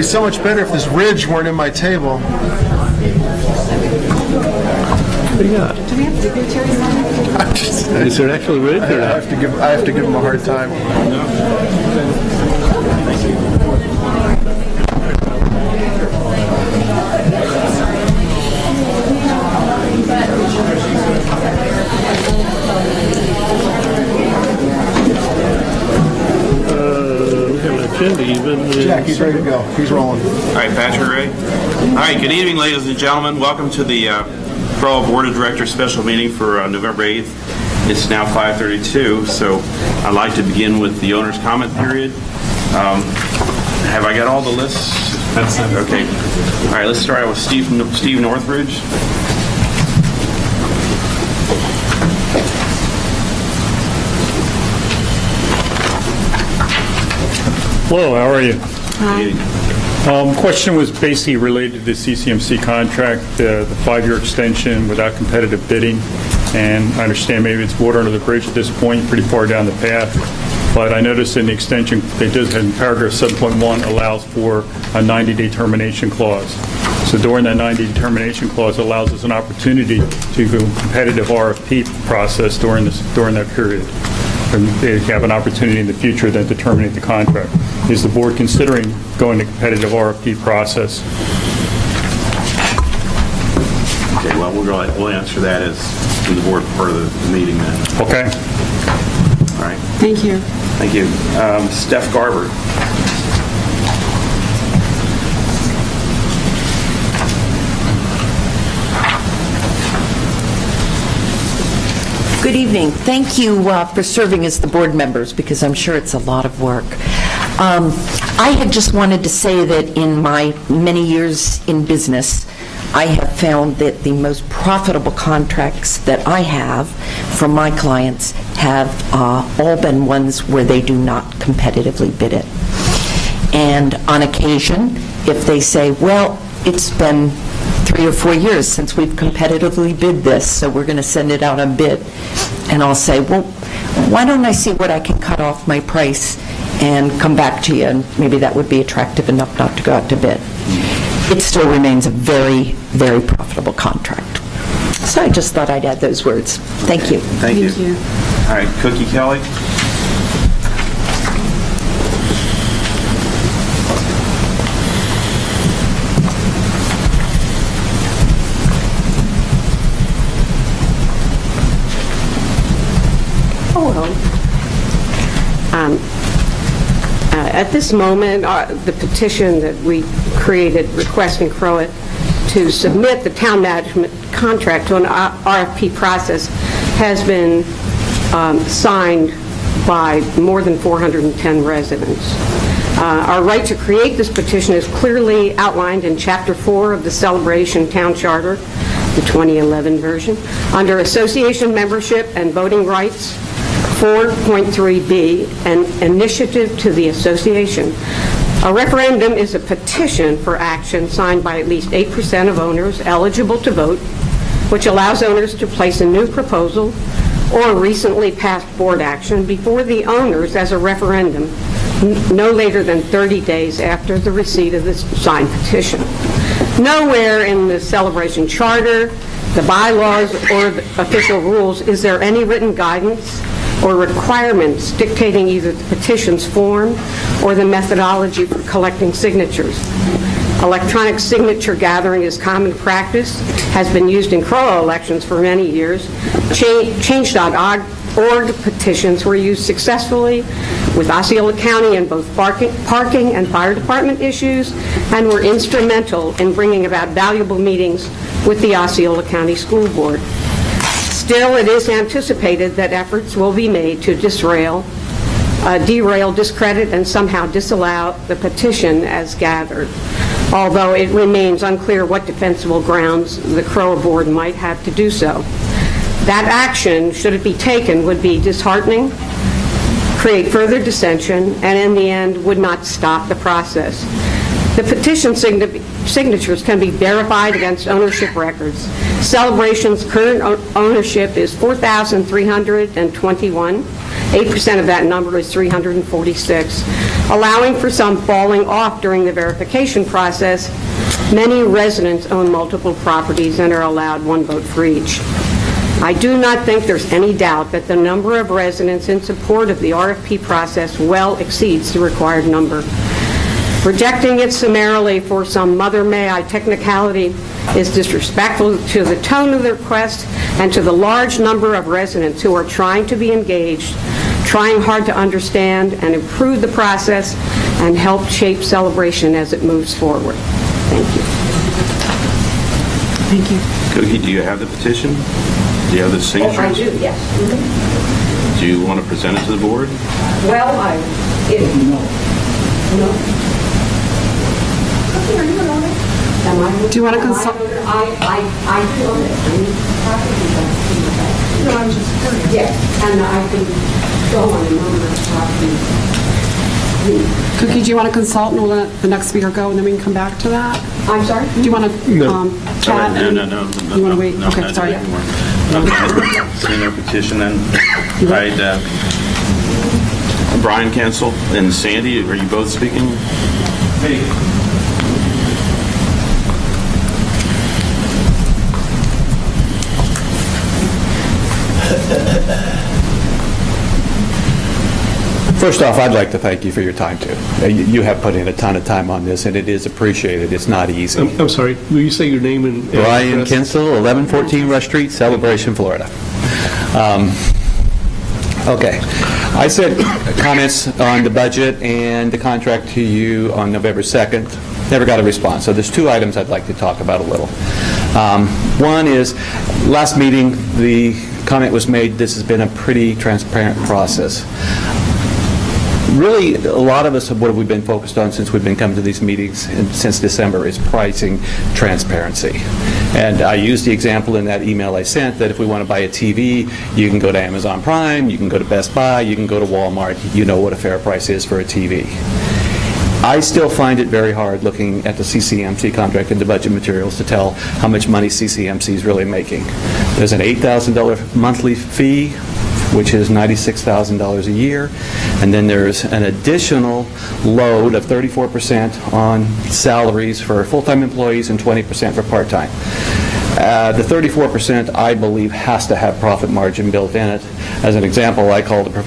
so much better if this ridge weren't in my table. What do you got? Do we have dignitaries on it? Is there an actual ridge? I have to give him a hard time. We have an agenda even. Jack, he's ready to go. He's rolling. All right, Patrick, ready? All right, good evening, ladies and gentlemen. Welcome to the CROA Board of Directors special meeting for November 8th. It's now 5:32, so I'd like to begin with the owner's comment period. Have I got all the lists? That's it. Okay. All right, let's start out with Steve Northridge. Hello, how are you? Hi. Question was basically related to the CCMC contract, the 5-year extension without competitive bidding. And I understand maybe it's water under the bridge at this point, pretty far down the path. But I noticed in the extension, they did in paragraph 7.1 allows for a 90-day termination clause. So during that 90-day termination clause allows us an opportunity to go competitive RFP process during that period. And they have an opportunity in the future then to terminate the contract. Is the board considering going to competitive RFP process? Okay, well, we'll answer that as in the board part of the meeting then. Okay. All right. Thank you. Thank you. Steph Garber. Good evening. Thank you for serving as the board members, because I'm sure it's a lot of work. I had just wanted to say that in my many years in business, I have found that the most profitable contracts that I have from my clients have all been ones where they do not competitively bid it. And on occasion, if they say, well, it's been 3 or 4 years since we've competitively bid this, so we're going to send it out on bid. And I'll say, well, why don't I see what I can cut off my price and come back to you, and maybe that would be attractive enough not to go out to bid. It still remains a very, very profitable contract. So I just thought I'd add those words. Thank you. Thank you. All right, Cookie Kelly. At this moment, the petition that we created requesting CROA to submit the town management contract to an RFP process has been signed by more than 410 residents. Our right to create this petition is clearly outlined in Chapter 4 of the Celebration Town Charter, the 2011 version, under association membership and voting rights. 4.3b, an initiative to the association. A referendum is a petition for action signed by at least 8% of owners eligible to vote, which allows owners to place a new proposal or recently passed board action before the owners as a referendum no later than 30 days after the receipt of the signed petition. Nowhere in the Celebration Charter, the bylaws, or the official rules is there any written guidance or requirements dictating either the petition's form or the methodology for collecting signatures. Electronic signature gathering is common practice, has been used in CROA elections for many years. Change.org petitions were used successfully with Osceola County in both parking and fire department issues, and were instrumental in bringing about valuable meetings with the Osceola County School Board. Still, it is anticipated that efforts will be made to derail, discredit, and somehow disallow the petition as gathered, although it remains unclear what defensible grounds the CROA board might have to do so. That action, should it be taken, would be disheartening, create further dissension, and in the end would not stop the process. The petition signatures can be verified against ownership records. Celebration's current ownership is 4,321. 8% of that number is 346, allowing for some falling off during the verification process. Many residents own multiple properties and are allowed one vote for each. I do not think there's any doubt that the number of residents in support of the RFP process well exceeds the required number. Rejecting it summarily for some mother may I technicality is disrespectful to the tone of the request and to the large number of residents who are trying to be engaged, trying hard to understand and improve the process and help shape celebration as it moves forward. Thank you. Thank you. Cookie, do you have the petition? Do you have the signatures? I do, yes. Do you want to present it to the board? Well, no. Do you want to consult? I do own it. No, I'm just curious. Yes, and I can go on a number of properties. Cookie, do you want to consult and we'll let the next speaker go and then we can come back to that? I'm sorry? Do you want to chat? No. You want to wait? No, Okay, not sorry. anymore. Seen their petition then. All right. Brian Kensel and Sandy, are you both speaking? Hey. First off, I'd like to thank you for your time, too. You have put in a ton of time on this, and it is appreciated. It's not easy. I'm sorry, will you say your name and Brian address? Kinsel, 1114 Rush Street, Celebration, Florida. Okay. I sent comments on the budget and the contract to you on November 2nd. Never got a response. So there's two items I'd like to talk about a little. One is, last meeting, the comment was made, this has been a pretty transparent process. Really, a lot of us, what have we been focused on since we've been coming to these meetings and since December is pricing transparency. And I used the example in that email I sent that if we want to buy a TV, you can go to Amazon Prime, you can go to Best Buy, you can go to Walmart, you know what a fair price is for a TV. I still find it very hard looking at the CCMC contract and the budget materials to tell how much money CCMC is really making. There's an $8,000 monthly fee, which is $96,000 a year, and then there's an additional load of 34% on salaries for full-time employees and 20% for part-time. The 34%, I believe, has to have profit margin built in it. As an example, I called a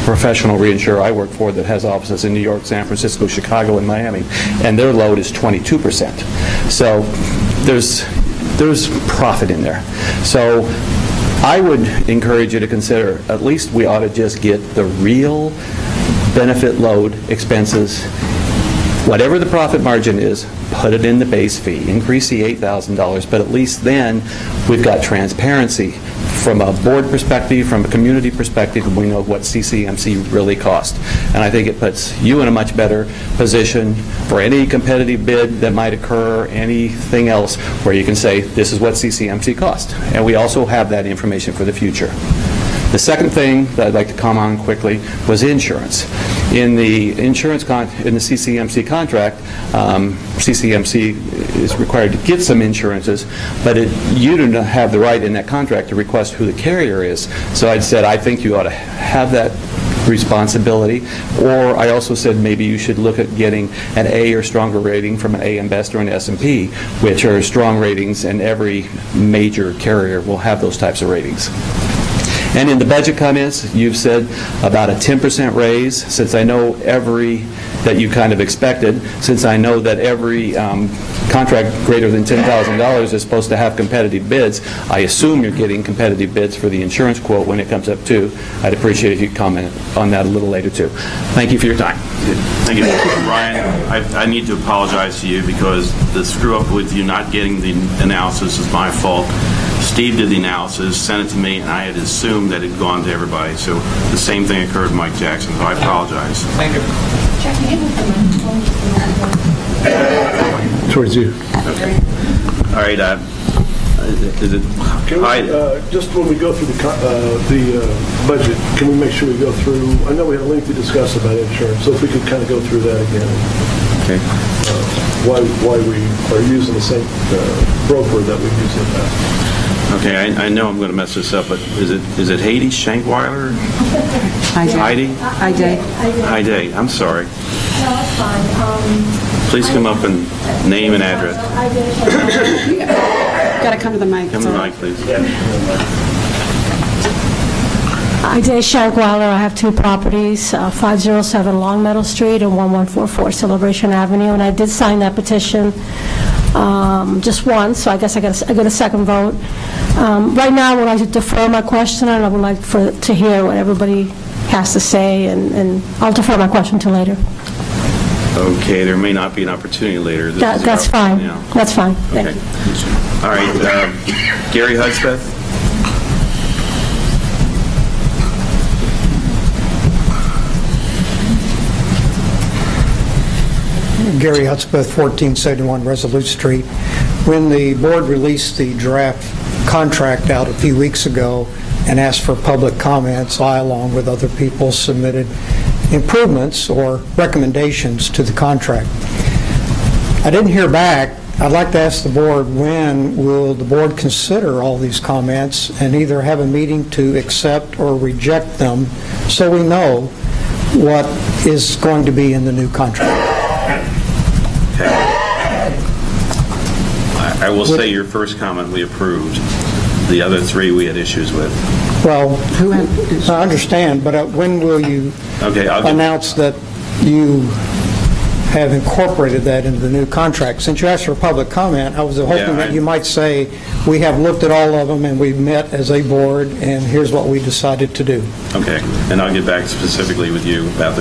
professional reinsurer I work for that has offices in New York, San Francisco, Chicago, and Miami, and their load is 22%. So there's profit in there. So I would encourage you to consider, at least we ought to just get the real benefit load expenses, whatever the profit margin is, put it in the base fee, increase the $8,000, but at least then we've got transparency from a board perspective, from a community perspective, we know what CCMC really cost. And I think it puts you in a much better position for any competitive bid that might occur, anything else, where you can say, this is what CCMC cost. And we also have that information for the future. The second thing that I'd like to comment on quickly was insurance. In the in the CCMC contract, CCMC is required to get some insurances, but you do not have the right in that contract to request who the carrier is. So I said, I think you ought to have that responsibility, or I also said maybe you should look at getting an A or stronger rating from an AM Best or an S&P, which are strong ratings, and every major carrier will have those types of ratings. And in the budget comments, you've said about a 10% raise, since I know that you kind of expected, since I know that every contract greater than $10,000 is supposed to have competitive bids. I assume you're getting competitive bids for the insurance quote when it comes up too. I'd appreciate if you'd comment on that a little later too. Thank you for your time. Thank you, Brian. I need to apologize to you because the screw up with you not getting the analysis is my fault. Steve did the analysis, sent it to me, and I had assumed that it had gone to everybody. So the same thing occurred with Mike Jackson, so I apologize. Thank you. Towards you. Okay. All right. Is it? Can we, just when we go through the budget, can we make sure we go through? I know we had a lengthy discussion about insurance, so if we could kind of go through that again. Okay. Why we are using the same broker that we used in the past. Okay, I know I'm going to mess this up, but is it Heidi Shankweiler? Heidi? Heidi. I'm sorry. No, it's fine. Please come up and name and address. Got to come to the mic. Come to the mic, please. Ida Shankweiler. I have two properties, 507 Long Meadow Street and 1144 Celebration Avenue, and I did sign that petition just once, so I guess I got a second vote. Right now, I would like to defer my question, and I would like to hear what everybody has to say, and I'll defer my question to later. Okay, there may not be an opportunity later. That's fine. Yeah. That's fine. Okay. Thank you. All right, Gary Hudspeth. Gary Hudspeth, 1471 Resolute Street. When the board released the draft contract out a few weeks ago and asked for public comments, I, along with other people, submitted improvements or recommendations to the contract. I didn't hear back. I'd like to ask the board, when will the board consider all these comments and either have a meeting to accept or reject them so we know what is going to be in the new contract? I will say your first comment we approved. The other three we had issues with. Well, I understand, but when will you announce that you have incorporated that into the new contract? Since you asked for public comment, I was hoping that you might say, we have looked at all of them and we've met as a board and here's what we decided to do. Okay, and I'll get back specifically with you about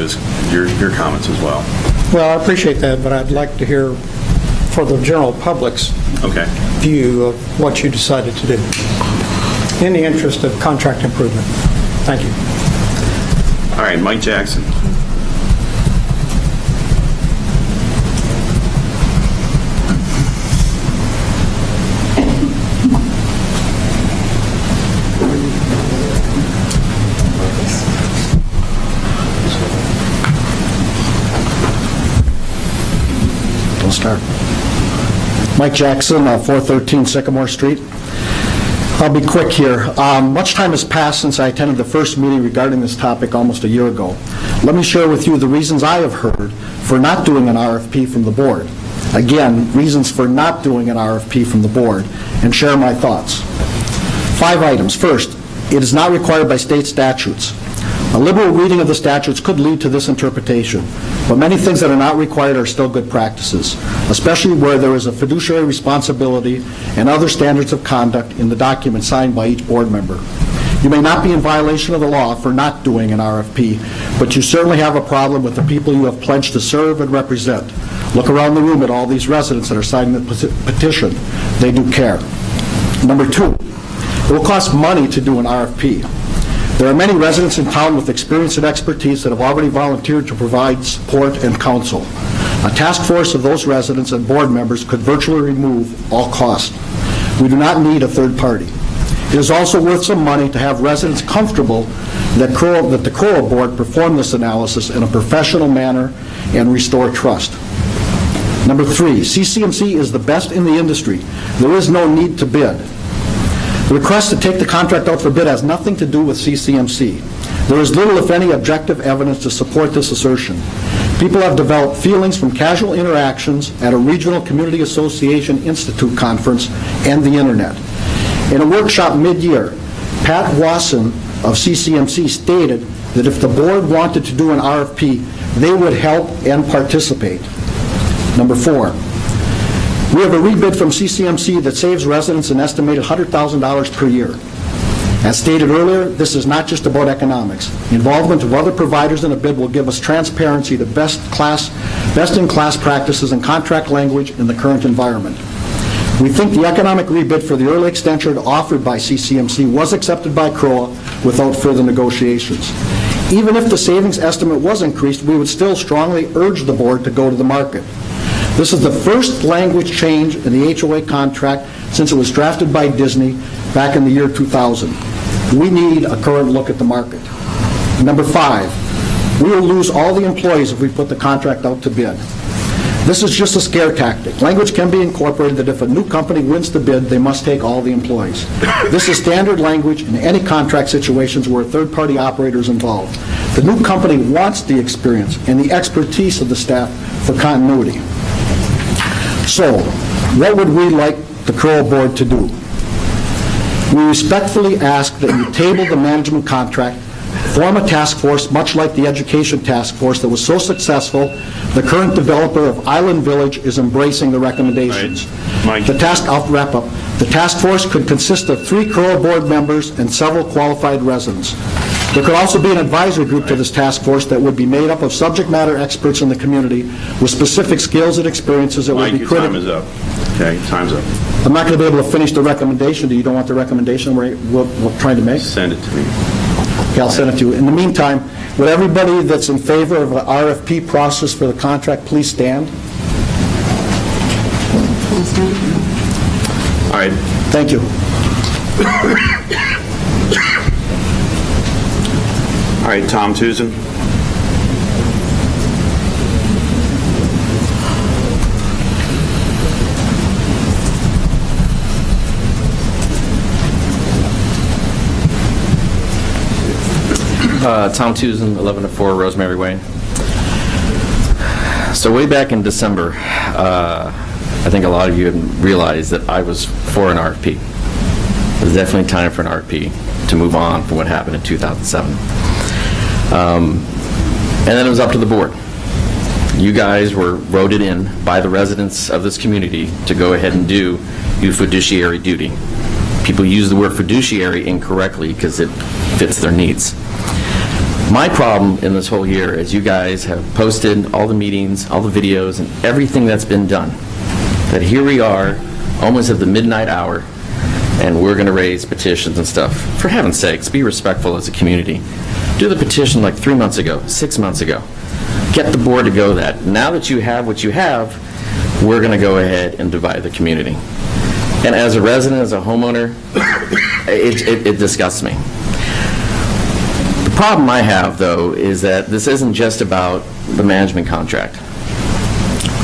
your comments as well. Well, I appreciate that, but I'd like to hear for the general public's view of what you decided to do in the interest of contract improvement. Thank you. All right, Mike Jackson. We'll start. Mike Jackson, 413 Sycamore Street. I'll be quick here. Much time has passed since I attended the first meeting regarding this topic almost a year ago. Let me share with you the reasons I have heard for not doing an RFP from the board. Again, reasons for not doing an RFP from the board, and share my thoughts. 5 items. First, it is not required by state statutes. A liberal reading of the statutes could lead to this interpretation, but many things that are not required are still good practices, especially where there is a fiduciary responsibility and other standards of conduct in the document signed by each board member. You may not be in violation of the law for not doing an RFP, but you certainly have a problem with the people you have pledged to serve and represent. Look around the room at all these residents that are signing the petition. They do care. Number 2, it will cost money to do an RFP. There are many residents in town with experience and expertise that have already volunteered to provide support and counsel. A task force of those residents and board members could virtually remove all cost. We do not need a third party. It is also worth some money to have residents comfortable that the CROA board perform this analysis in a professional manner and restore trust. Number 3, CCMC is the best in the industry. There is no need to bid. The request to take the contract out for bid has nothing to do with CCMC. There is little, if any, objective evidence to support this assertion. People have developed feelings from casual interactions at a regional community association institute conference and the internet. In a workshop mid-year, Pat Wasson of CCMC stated that if the board wanted to do an RFP, they would help and participate. Number 4. We have a rebid from CCMC that saves residents an estimated $100,000 per year. As stated earlier, this is not just about economics. Involvement of other providers in a bid will give us transparency to best-in-class practices and contract language in the current environment. We think the economic rebid for the early extension offered by CCMC was accepted by CROA without further negotiations. Even if the savings estimate was increased, we would still strongly urge the board to go to the market. This is the first language change in the HOA contract since it was drafted by Disney back in the year 2000. We need a current look at the market. Number 5, we will lose all the employees if we put the contract out to bid. This is just a scare tactic. Language can be incorporated that if a new company wins the bid, they must take all the employees. This is standard language in any contract situations where a third-party operator is involved. The new company wants the experience and the expertise of the staff for continuity. So, what would we like the CROA board to do? We respectfully ask that you table the management contract, form a task force, much like the education task force that was so successful. The current developer of Island Village is embracing the recommendations. Mike. I'll wrap up. The task force could consist of 3 CROA board members and several qualified residents. There could also be an advisory group to this task force that would be made up of subject matter experts in the community with specific skills and experiences that Mike, would be your critical. time is up. Okay, time's up. I'm not going to be able to finish the recommendation. Do you don't want the recommendation we're trying to make? Send it to me. Okay, I'll send it to you. In the meantime, would everybody that's in favor of an RFP process for the contract please stand? All right. Thank you. All right, Tom Tucson. Tom Tucson, 11-4 Rosemary Way. So way back in December, I think a lot of you realized that I was for an RFP. It was definitely time for an RFP to move on from what happened in 2007. And then it was up to the board. You guys were voted in by the residents of this community to go ahead and do your fiduciary duty. People use the word fiduciary incorrectly because it fits their needs. My problem in this whole year is you guys have posted all the meetings, all the videos, and everything that's been done. That here we are, almost at the midnight hour, and we're going to raise petitions and stuff. For heaven's sakes, be respectful as a community. Do the petition like 3 months ago, 6 months ago. Get the board to go that. Now that you have what you have, we're going to go ahead and divide the community. And as a resident, as a homeowner, it disgusts me. The problem I have, though, is that this isn't just about the management contract.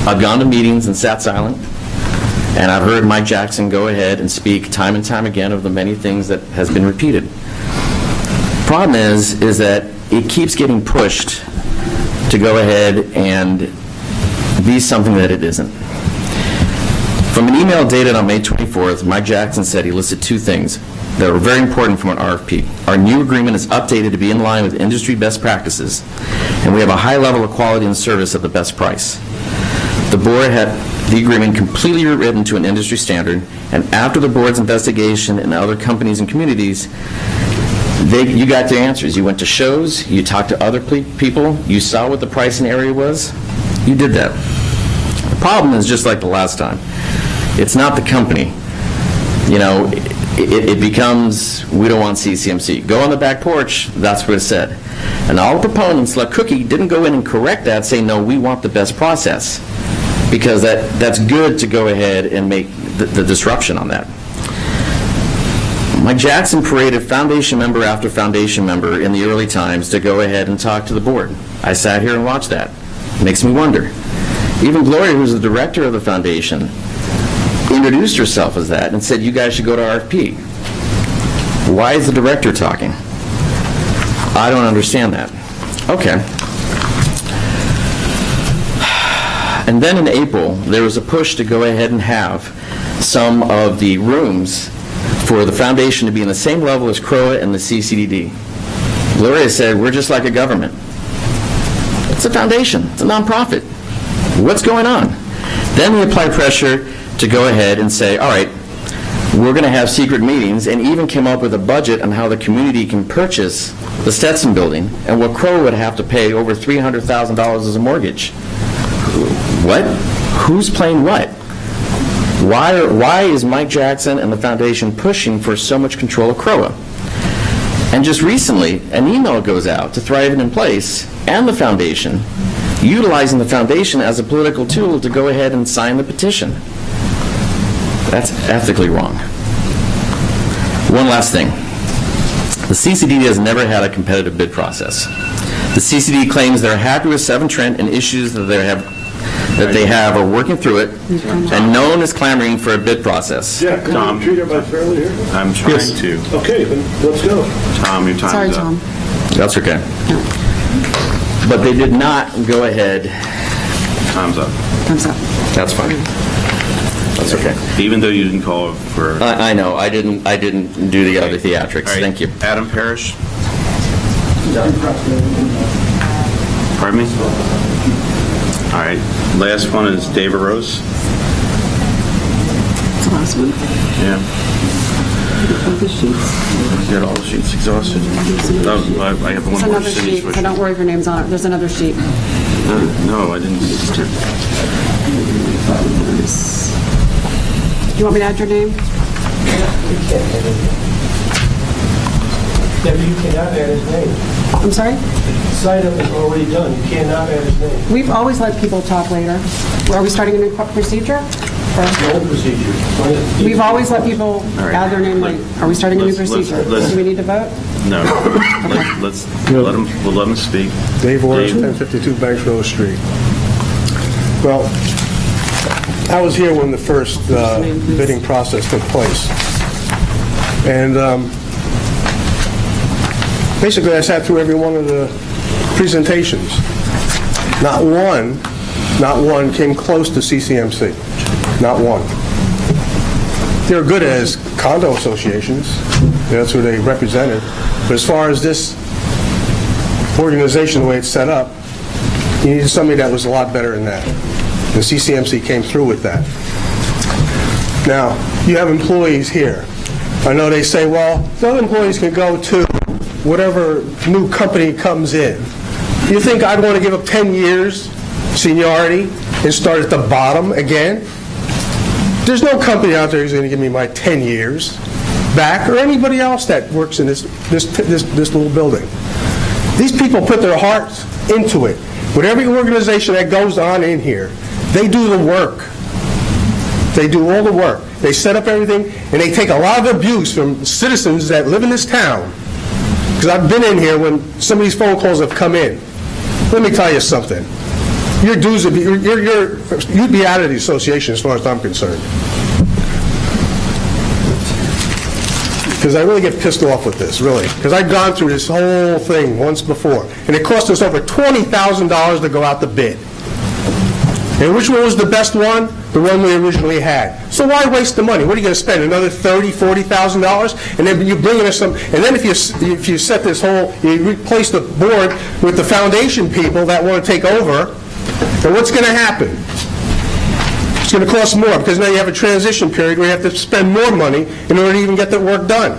I've gone to meetings and sat silent, and I've heard Mike Jackson go ahead and speak time and time again of the many things that has been repeated. The problem is that it keeps getting pushed to go ahead and be something that it isn't. From an email dated on May 24th, Mike Jackson said he listed 2 things that were very important from an RFP. Our new agreement is updated to be in line with industry best practices, and we have a high level of quality and service at the best price. The board had the agreement completely rewritten to an industry standard, and after the board's investigation and other companies and communities, you got the answers. You went to shows, you talked to other people, you saw what the pricing area was, you did that. The problem is just like the last time. It's not the company. You know, it becomes, we don't want CCMC. Go on the back porch, that's what it said. And all the proponents, like Cookie, didn't go in and correct that, say, no, we want the best process. Because that's good to go ahead and make the disruption on that. Mike Jackson paraded foundation member after foundation member in the early times to go ahead and talk to the board. I sat here and watched that. It makes me wonder. Even Gloria, who's the director of the foundation, introduced herself as that and said, you guys should go to RFP. Why is the director talking? I don't understand that. Okay. And then in April, there was a push to go ahead and have some of the rooms for the foundation to be in the same level as CROA and the CCDD. Gloria said, we're just like a government. It's a foundation. It's a nonprofit. What's going on? Then we apply pressure to go ahead and say, all right, we're going to have secret meetings, and even came up with a budget on how the community can purchase the Stetson building and what CROA would have to pay over $300,000 as a mortgage. What? Who's playing what? Why is Mike Jackson and the foundation pushing for so much control of CROA? And just recently, an email goes out to Thriving in Place and the foundation, utilizing the foundation as a political tool to go ahead and sign the petition. That's ethically wrong. One last thing. The CCD has never had a competitive bid process. The CCD claims they're happy with 7 Trent and issues that they have that they have are working through it, and no one is clamoring for a bid process. Yeah, can we treat everybody fairly here? I'm trying to. Okay, then let's go. Tom, your time's Sorry, up. Tom. That's okay. But they did not go ahead. Time's up. Thumbs up. That's fine. That's okay. Even though you didn't call for... I know. I didn't do the other theatrics. All right. Thank you. Adam Parrish? Pardon me? All right. Last one is David Rose. That's the last one. Yeah. All the sheets. Got all the sheets exhausted. Oh, I have one There's more another city sheet, so don't worry if your name's on it. There's another sheet. No, I didn't. You want me to add your name? Debbie, you cannot add his name. I'm sorry? The sign-up is already done. You cannot add his name. We've always let people talk later. Are we starting a new procedure? No procedure. We've always let people add their name late. Are we starting a new procedure? Do we need to vote? No. We'll let them speak. Dave Orris, 1052 Banks Road Street. Well, I was here when the first bidding process took place. And basically I sat through every one of the presentations. Not one came close to CCMC. Not one. They're good as condo associations. That's who they represented. But as far as this organization, the way it's set up, you needed somebody that was a lot better than that. The CCMC came through with that. Now, you have employees here. I know they say, well, the other employees can go to whatever new company comes in. You think I'd want to give up 10 years seniority and start at the bottom again? There's no company out there who's going to give me my 10 years back, or anybody else that works in this little building. These people put their hearts into it. With every organization that goes on in here, they do the work. They do all the work. They set up everything, and they take a lot of abuse from citizens that live in this town. Because I've been in here when some of these phone calls have come in. Let me tell you something. Your dues would be, you'd be out of the association as far as I'm concerned. Because I really get pissed off with this, really. Because I've gone through this whole thing once before. And it cost us over $20,000 to go out to bid. And which one was the best one? The one we originally had. So why waste the money? What are you going to spend? Another $30,000, $40,000? And then you bring in some, and then if you set this whole, you replace the board with the foundation people that want to take over, then what's going to happen? It's going to cost more, because now you have a transition period where you have to spend more money in order to even get the work done.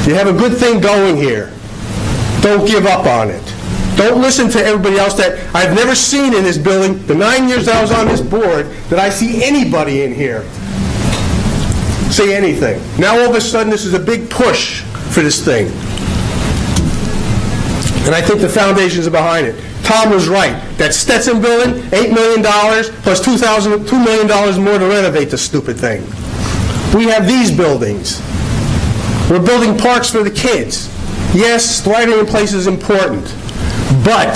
You have a good thing going here. Don't give up on it. Don't listen to everybody else that I've never seen in this building, the 9 years that I was on this board, that I see anybody in here say anything. Now all of a sudden this is a big push for this thing. And I think the foundations are behind it. Tom was right. That Stetson building, $8 million plus $2 million more to renovate the stupid thing. We have these buildings. We're building parks for the kids. Yes, lighting in place is important. But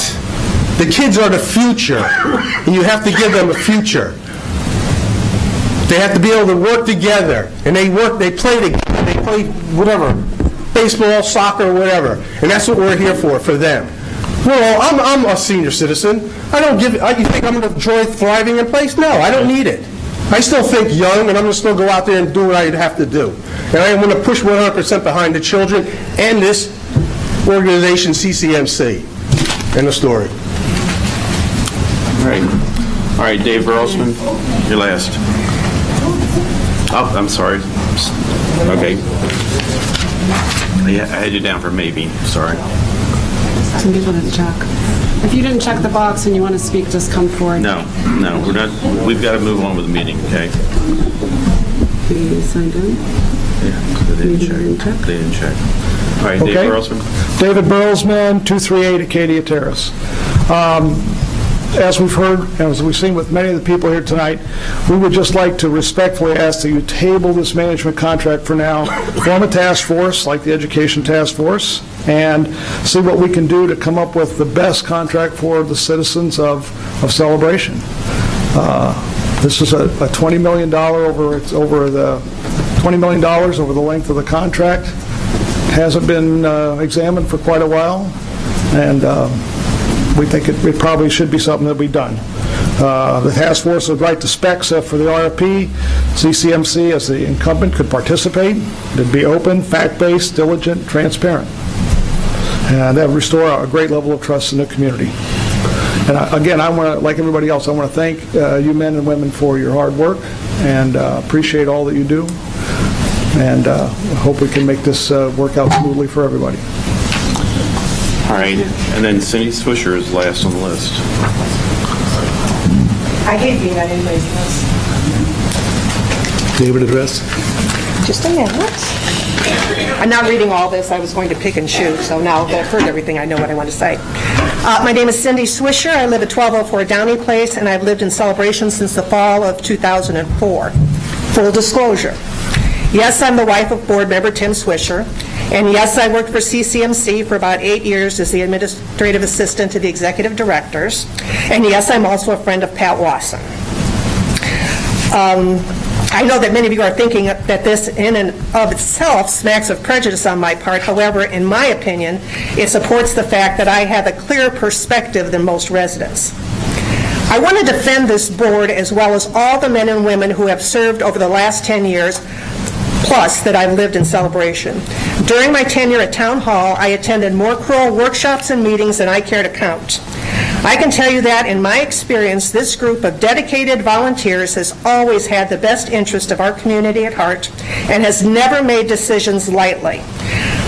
the kids are the future, and you have to give them a future. They have to be able to work together, and they play together, they play whatever, baseball, soccer, whatever, and that's what we're here for them. Well, I'm a senior citizen. You think I'm going to enjoy thriving in place? No, I don't need it. I still think young, and I'm going to still go out there and do what I have to do. And I am going to push 100% behind the children and this organization, CCMC. End of story. All right, Dave Burlesman, you're last. Oh, I'm sorry. Okay. I had you down for maybe. Sorry. Some people didn't check. If you didn't check the box and you want to speak, just come forward. No, we're not. We've got to move on with the meeting, okay? You signed in? Yeah, they didn't check. They didn't check. All right, Okay. Dave Burlesman. David Burlesman, 238 Acadia Terrace. as we've heard, and as we've seen with many of the people here tonight, we would just like to respectfully ask that you table this management contract for now, form a task force like the Education Task Force, and see what we can do to come up with the best contract for the citizens of Celebration. This is a $20 million over the length of the contract. Hasn't been examined for quite a while, and we think it probably should be something that be done. The task force would write the specs for the RFP. CCMC, as the incumbent, could participate. It'd be open, fact-based, diligent, transparent. And that would restore a great level of trust in the community. And again, I want to, like everybody else, I want to thank you men and women for your hard work, and appreciate all that you do. And hope we can make this work out smoothly for everybody. All right, and then Cindy Swisher is last on the list. I hate being on anybody's list. Name and address? Just a minute. I'm not reading all this. I was going to pick and choose, so now that I've heard everything, I know what I want to say. My name is Cindy Swisher. I live at 1204 Downey Place, and I've lived in Celebration since the fall of 2004. Full disclosure. Yes, I'm the wife of board member Tim Swisher, and yes, I worked for CCMC for about 8 years as the administrative assistant to the executive directors, and yes, I'm also a friend of Pat Wasson. I know that many of you are thinking that this in and of itself smacks of prejudice on my part. However, in my opinion, it supports the fact that I have a clearer perspective than most residents. I want to defend this board as well as all the men and women who have served over the last 10 years plus that I've lived in Celebration. During my tenure at Town Hall, I attended more CROA workshops and meetings than I care to count. I can tell you that, in my experience, this group of dedicated volunteers has always had the best interest of our community at heart and has never made decisions lightly.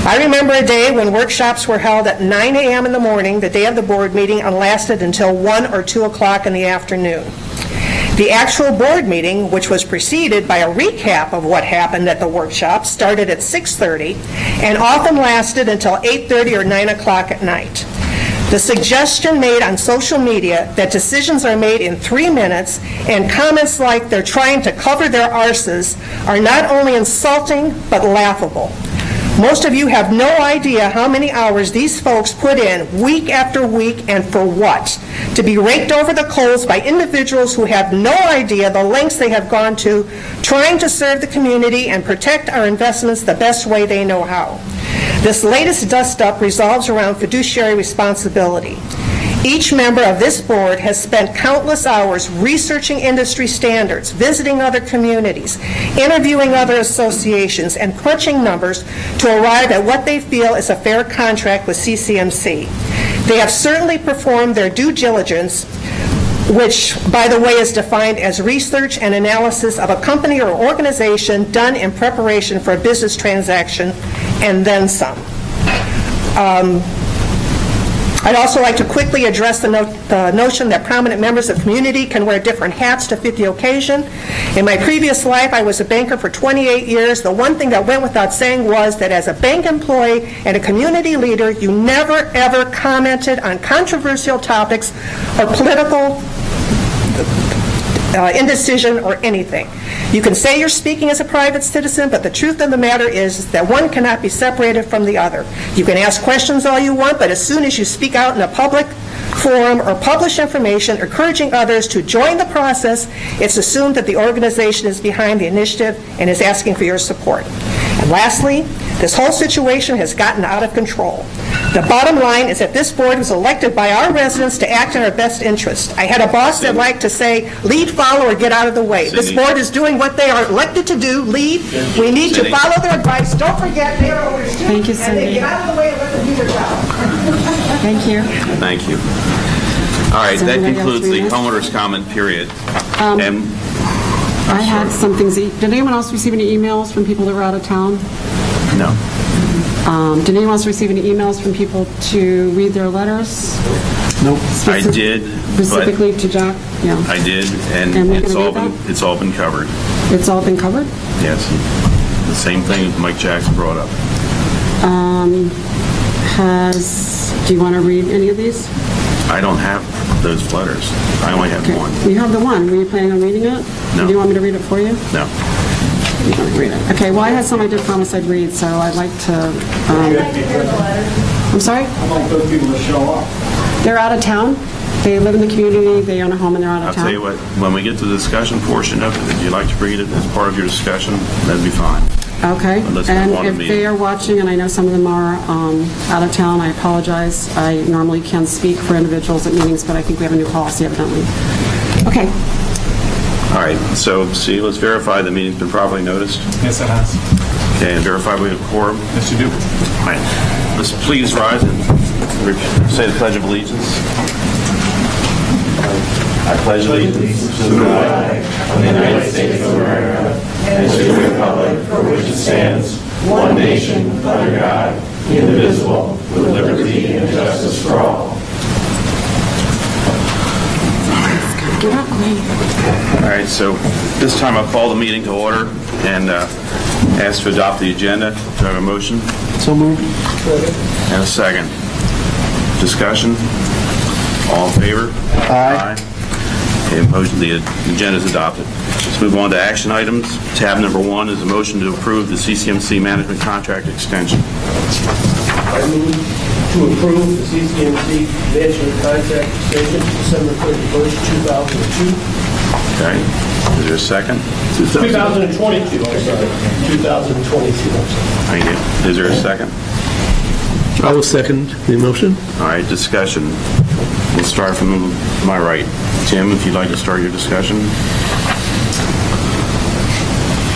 I remember a day when workshops were held at 9 a.m. in the morning, the day of the board meeting, and lasted until 1 or 2 o'clock in the afternoon. The actual board meeting, which was preceded by a recap of what happened at the workshop, started at 6:30 and often lasted until 8:30 or 9 o'clock at night. The suggestion made on social media that decisions are made in 3 minutes and comments like they're trying to cover their arses are not only insulting but laughable. Most of you have no idea how many hours these folks put in week after week, and for what? To be raked over the coals by individuals who have no idea the lengths they have gone to trying to serve the community and protect our investments the best way they know how. This latest dust-up revolves around fiduciary responsibility. Each member of this board has spent countless hours researching industry standards, visiting other communities, interviewing other associations, and crunching numbers to arrive at what they feel is a fair contract with CCMC. They have certainly performed their due diligence, which, by the way, is defined as research and analysis of a company or organization done in preparation for a business transaction, and then some. I'd also like to quickly address the notion that prominent members of the community can wear different hats to fit the occasion. In my previous life, I was a banker for 28 years. The one thing that went without saying was that as a bank employee and a community leader, you never, ever commented on controversial topics or political indecision or anything. You can say you're speaking as a private citizen, but the truth of the matter is that one cannot be separated from the other. You can ask questions all you want, but as soon as you speak out in a public forum or publish information encouraging others to join the process, it's assumed that the organization is behind the initiative and is asking for your support. And lastly, this whole situation has gotten out of control. The bottom line is that this board was elected by our residents to act in our best interest. I had a boss that liked to say, lead, follow, or get out of the way. This board is doing what they are elected to do, lead. We need to follow their advice. Don't forget, they are owners too. Thank you, and they get out of the way and let them do their job. Thank you. Thank you. All right, that concludes the homeowners' comment period. I had some things. Did anyone else receive any emails from people that were out of town? No. Did anyone else receive any emails from people to read their letters? Nope. I did. Specifically to Jack? Yeah. I did, and it's all been covered. It's all been covered? Yes. The same thing Mike Jackson brought up. Do you want to read any of these? I don't have those letters. I only have one. You have the one. Were you planning on reading it? No. Do you want me to read it for you? No. You don't read it. Okay, well, I had some I did promise I'd read, so I'd like to... I'm sorry? I'd like those people to show up. They're out of town. They live in the community, they own a home, and they're out I'll of town. tell you what, when we get to the discussion portion of it, if you'd like to bring it as part of your discussion, that'd be fine. Okay, But let's and move on to if the they meeting. are watching, and I know some of them are out of town, I apologize. I normally can speak for individuals at meetings, but I think we have a new policy evidently. Okay. All right, so see, let's verify the meeting's been properly noticed. Yes, it has. Okay, and verify we have a quorum. Yes, you do. All right, let's please rise and say the Pledge of Allegiance. I pledge allegiance to the flag of the United States of America and to the republic for which it stands, one nation, under God, indivisible, with liberty and justice for all. All right, so this time I'll call the meeting to order and ask to adopt the agenda. Do I have a motion? So moved. And a second. Discussion? All in favor? Aye. Okay, motion, the agenda is adopted. Let's move on to action items. Tab number 1 is a motion to approve the CCMC management contract extension. I move to approve the CCMC management contract extension to December 31st, 2002. Okay, is there a second? 2022, I'm sorry. 2022, I'm sorry. Thank you. Is there a second? I will second the motion. All right, discussion. We'll start from my right. Tim, if you'd like to start your discussion.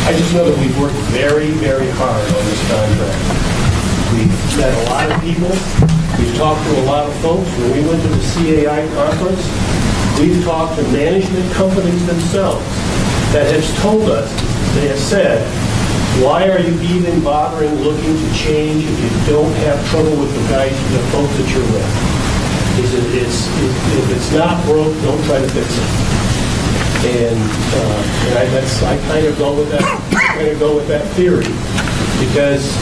I just know that we've worked very, very hard on this contract. We've met a lot of people. We've talked to a lot of folks. When we went to the CAI conference, we've talked to management companies themselves that have told us, they have said, why are you even bothering looking to change if you don't have trouble with the guys, the folks that you're with? If it's not broke, don't try to fix it. And I kind of go with that theory, because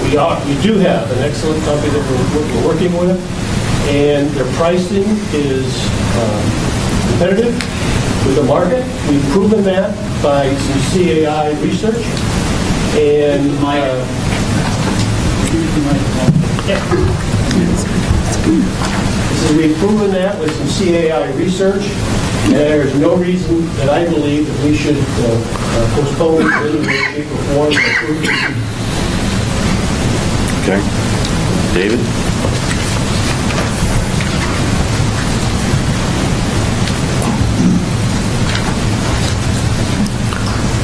we do have an excellent company that we're working with, and their pricing is competitive with the market. We've proven that by some CAI research, and we've proven that with some CAI research, and there's no reason that I believe that we should postpone in any way, shape, or form the approval. Okay. David?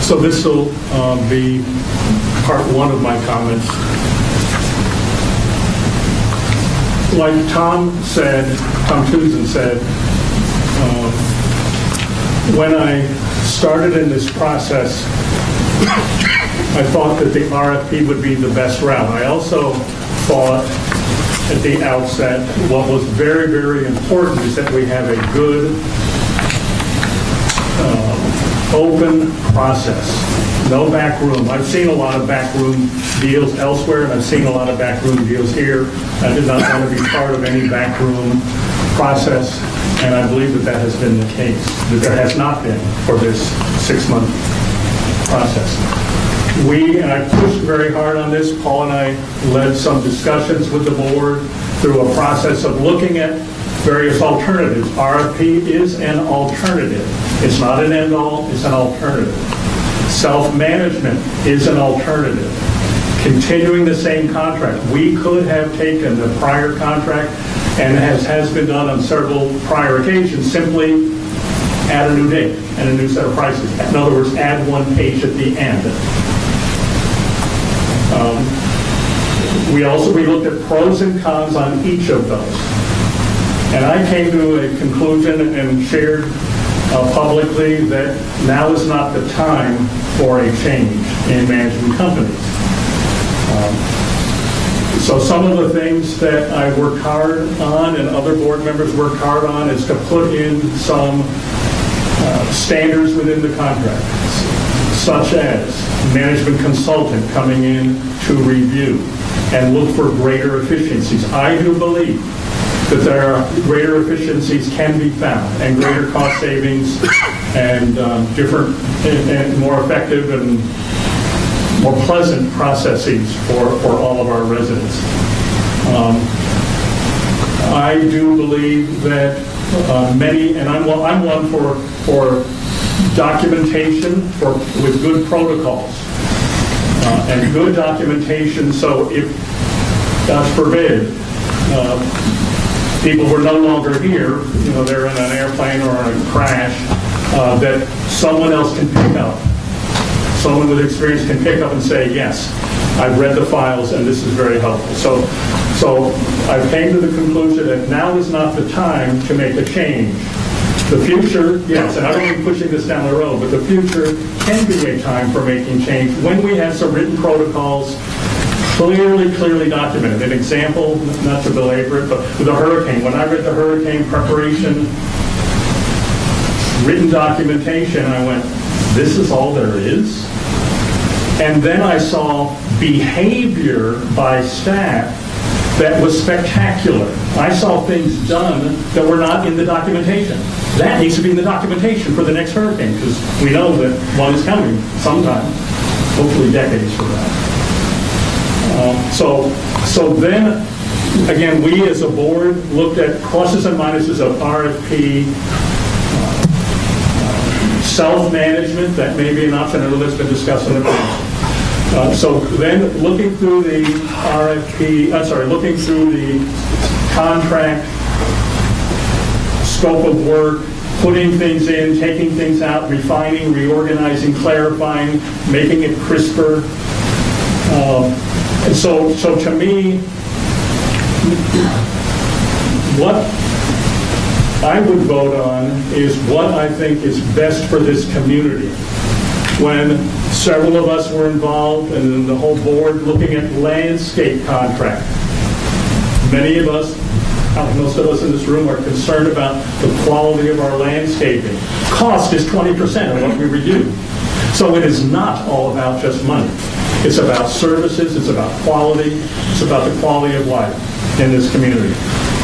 So this will be part 1 of my comments. Like Tom Tucson said, when I started in this process, I thought that the RFP would be the best route. I also thought at the outset what was very, very important is that we have a good, open process. No back room. I've seen a lot of back room deals elsewhere, and I've seen a lot of back room deals here. I did not want to be part of any back room process, and I believe that has been the case, that there has not been for this 6-month process. And I pushed very hard on this. Paul and I led some discussions with the board through a process of looking at various alternatives. RFP is an alternative. It's not an end-all, it's an alternative. Self-management is an alternative. Continuing the same contract. We could have taken the prior contract, and as has been done on several prior occasions, simply add a new date and a new set of prices. In other words, add one page at the end. We looked at pros and cons on each of those. And I came to a conclusion and shared publicly that now is not the time for a change in management companies. So some of the things that I worked hard on and other board members worked hard on is to put in some standards within the contract, such as management consultant coming in to review and look for greater efficiencies. I do believe that there are greater efficiencies can be found and greater cost savings and different and more effective and more pleasant processes for all of our residents. I do believe that many, and I'm one for documentation with good protocols and good documentation. So if, God forbid, people were no longer here, they're in an airplane or in a crash, that someone else can pick up. Someone with experience can pick up and say, yes, I've read the files and this is very helpful. So I came to the conclusion that now is not the time to make a change. The future, yes, and I don't mean pushing this down the road, but the future can be a time for making change when we have some written protocols clearly documented. An example, not to belabor it, but with the hurricane. When I read the hurricane preparation written documentation, I went, this is all there is? And then I saw behavior by staff that was spectacular. I saw things done that were not in the documentation. That needs to be in the documentation for the next hurricane, because we know that one is coming sometime, hopefully decades from now. So then, again, we as a board looked at pluses and minuses of RFP, self-management, that may be an option. I know that's been discussed in the past. So then looking through the looking through the contract, scope of work, putting things in, taking things out, refining, reorganizing, clarifying, making it crisper. And so to me, what I would vote on is what I think is best for this community. When several of us were involved and the whole board looking at landscape contract, many of us, most of us in this room, are concerned about the quality of our landscaping. Cost is 20% of what we redo. So it is not all about just money. It's about services, it's about quality, it's about the quality of life in this community.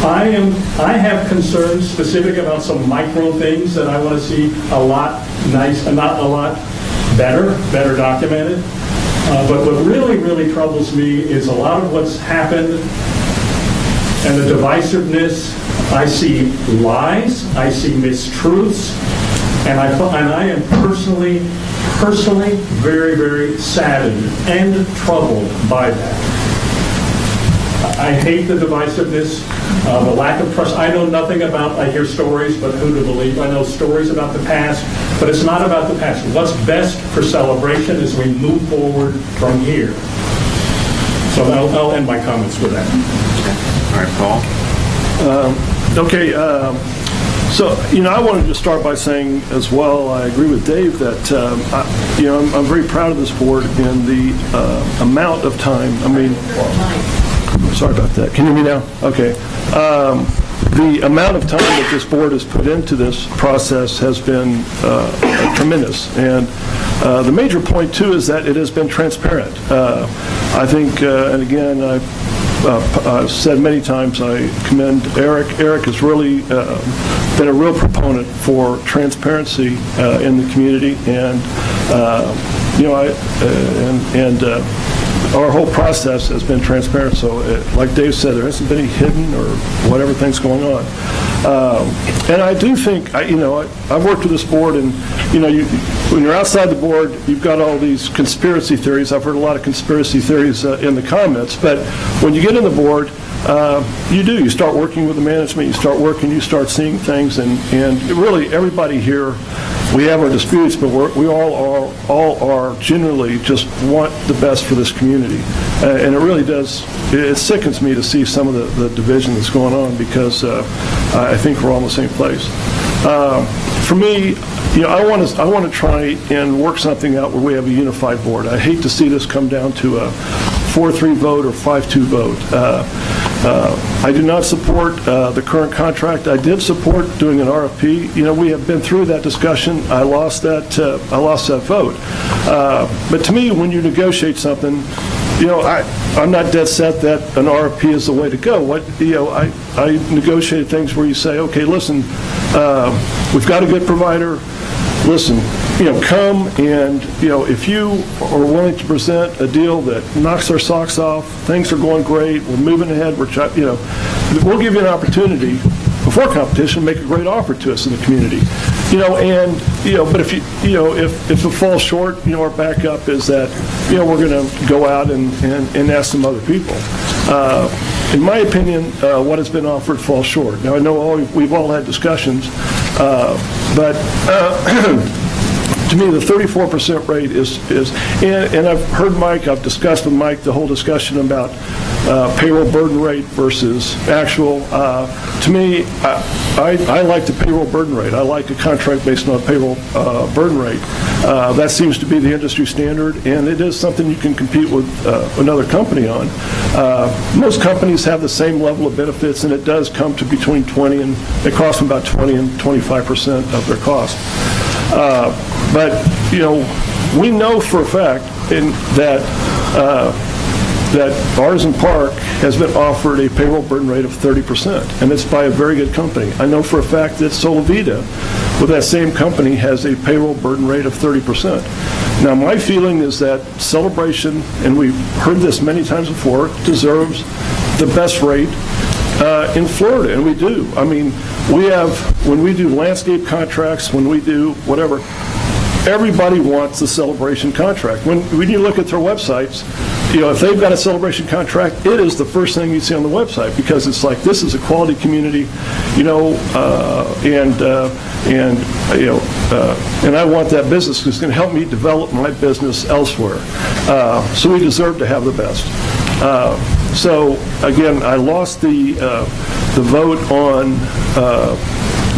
I have concerns specific about some micro things that I want to see a lot better documented. But what really troubles me is a lot of what's happened and the divisiveness. I see lies, I see mistruths, and I am personally very saddened and troubled by that. I hate the divisiveness, the lack of trust. I know nothing about, I hear stories, but who to believe? I know stories about the past, but it's not about the past. What's best for Celebration is we move forward from here. So I'll end my comments with that. All right, Paul. Okay, so, I wanted to start by saying as well, I agree with Dave that, I'm very proud of this board and the amount of time. Sorry about that. Can you hear me now? Okay. The amount of time that this board has put into this process has been tremendous. And the major point, too, is that it has been transparent. I think, and again, I've said many times, I commend Eric. Eric has really been a real proponent for transparency in the community. And, our whole process has been transparent. So, like Dave said, there hasn't been any hidden or whatever things going on. And I do think, I've worked with this board, and when you're outside the board, you've got all these conspiracy theories. I've heard a lot of conspiracy theories in the comments. But when you get in the board, you start working with the management. You start seeing things, and really everybody here. We have our disputes, but we all are genuinely just want the best for this community. And it really does, it sickens me to see some of the division that's going on, because I think we're all in the same place. For me, I want to try and work something out where we have a unified board. I hate to see this come down to a 4-3 vote or 5-2 vote. I do not support the current contract. I did support doing an RFP. We have been through that discussion. I lost that vote. But to me, when you negotiate something, I'm not dead set that an RFP is the way to go. I negotiated things where you say, okay, listen, we've got a good provider. Listen, come and, if you are willing to present a deal that knocks our socks off, things are going great, we're moving ahead, we'll give you an opportunity before competition, make a great offer to us in the community. But if it falls short, our backup is that, we're going to go out and ask some other people. In my opinion, what has been offered falls short. Now, I know we've all had discussions, but to me, the 34% rate is and I've heard Mike, I've discussed with Mike the whole discussion about payroll burden rate versus actual. To me, I like the payroll burden rate. I like a contract based on a payroll burden rate. That seems to be the industry standard, and it is something you can compete with another company on. Most companies have the same level of benefits, and it does come to between 20 and it costs them about 20 and 25% of their cost. But we know for a fact that Artisan Park has been offered a payroll burden rate of 30%, and it's by a very good company. I know for a fact that Solavita, with that same company, has a payroll burden rate of 30%. Now, my feeling is that Celebration, and we've heard this many times before, deserves the best rate in Florida, and we do. I mean, when we do landscape contracts, when we do whatever, everybody wants the Celebration contract. When you look at their websites, if they've got a Celebration contract, it is the first thing you see on the website, because it's like, this is a quality community, and I want that business because it's going to help me develop my business elsewhere. So we deserve to have the best. So again, I lost the vote on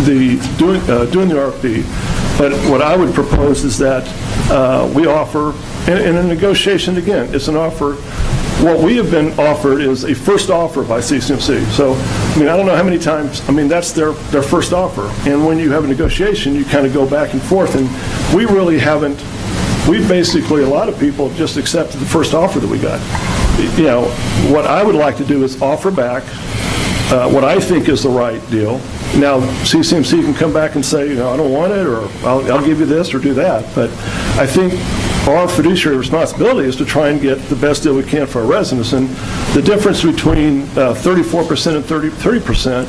doing the RFP. But what I would propose is that we offer, in a negotiation, again, it's an offer. What we have been offered is a first offer by CCMC. So, I don't know how many times, that's their first offer. And when you have a negotiation, you kind of go back and forth. And we really haven't, a lot of people just accepted the first offer that we got. What I would like to do is offer back what I think is the right deal. Now, CCMC can come back and say, I don't want it, or I'll give you this or do that. But I think our fiduciary responsibility is to try and get the best deal we can for our residents. And the difference between 34% and 30%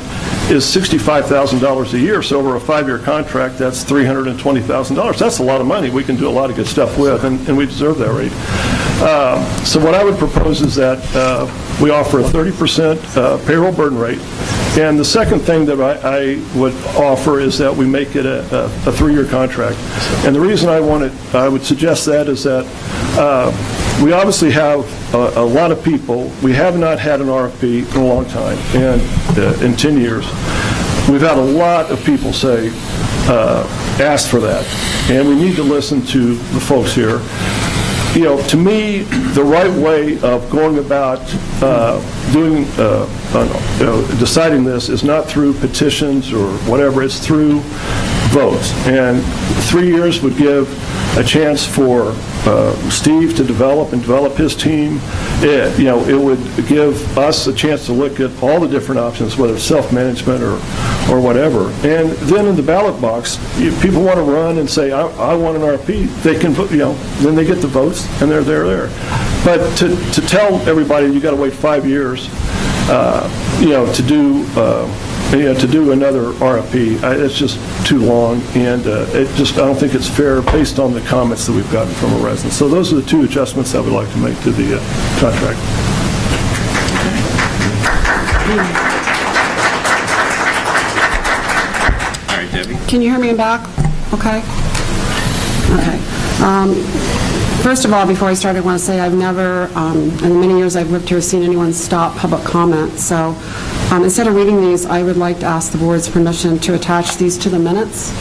is $65,000 a year. So over a 5-year contract, that's $320,000. That's a lot of money. We can do a lot of good stuff with, and we deserve that rate. So what I would propose is that we offer a 30% payroll burden rate. And the second thing that I would offer is that we make it a 3-year contract. And the reason I would suggest that is that we obviously have a lot of people. We have not had an RFP in a long time, and in 10 years. We've had a lot of people say, ask for that. And we need to listen to the folks here. To me, the right way of going about deciding this is not through petitions or whatever. It's through votes. And 3 years would give a chance for Steve to develop his team. It would give us a chance to look at all the different options, whether it's self-management or whatever. And then in the ballot box, if people want to run and say, I want an RFP, they can vote, then they get the votes, and they're there. But to tell everybody you got to wait 5 years, to do another RFP, it's just too long, and I don't think it's fair based on the comments that we've gotten from our residents. So those are the 2 adjustments I would like to make to the contract. All right, Debbie. Can you hear me in back? Okay. Okay. First of all, before I start, I want to say I've never, in the many years I've lived here, seen anyone stop public comment. So instead of reading these, I would like to ask the board's permission to attach these to the minutes.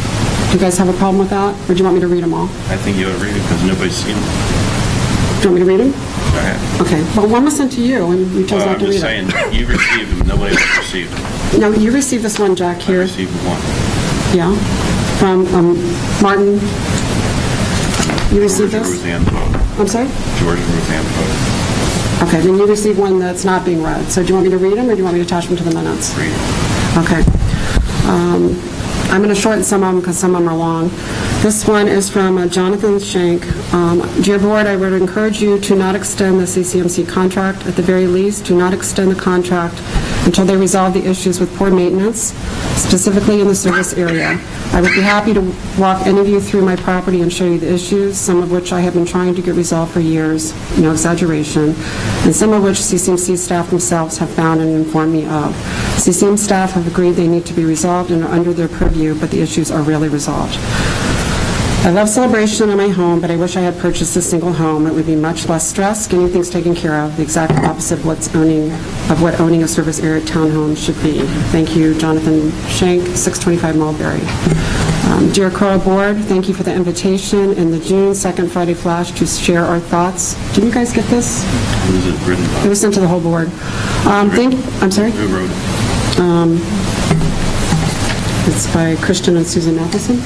Do you guys have a problem with that? Or do you want me to read them all? I think you ought to read it because nobody's seen them. Do you want me to read them? Go ahead. Okay. Well, one was sent to you, and you chose not to read it. I'm just saying, you received them. Nobody else received them. No, you received this one, Jack, here. I received one. Yeah. From Martin. You received this? Ruth Ann Poe. I'm sorry? George and Ruth Ann Poe. Okay, then you received one that's not being read. So do you want me to read them, or do you want me to attach them to the minutes? Read. Okay. I'm going to shorten some of them because some of them are long. This one is from Jonathan Shank. Dear Board, I would encourage you to not extend the CCMC contract. At the very least, do not extend the contract until they resolve the issues with poor maintenance, specifically in the service area. I would be happy to walk any of you through my property and show you the issues, some of which I have been trying to get resolved for years, no exaggeration, and some of which CCMC staff themselves have found and informed me of. CCM staff have agreed they need to be resolved and are under their purview, but the issues are rarely resolved. I love celebration in my home, but I wish I had purchased a single home. It would be much less stress, getting things taken care of, the exact opposite of what owning a service area townhome should be. Thank you, Jonathan Shank, 625 Mulberry. Dear CROA Board, thank you for the invitation in the June 2nd Friday Flash to share our thoughts. Did you guys get this? Who's it written by? It was sent to the whole board. I'm sorry? Who wrote it? It's by Christian and Susan Matheson.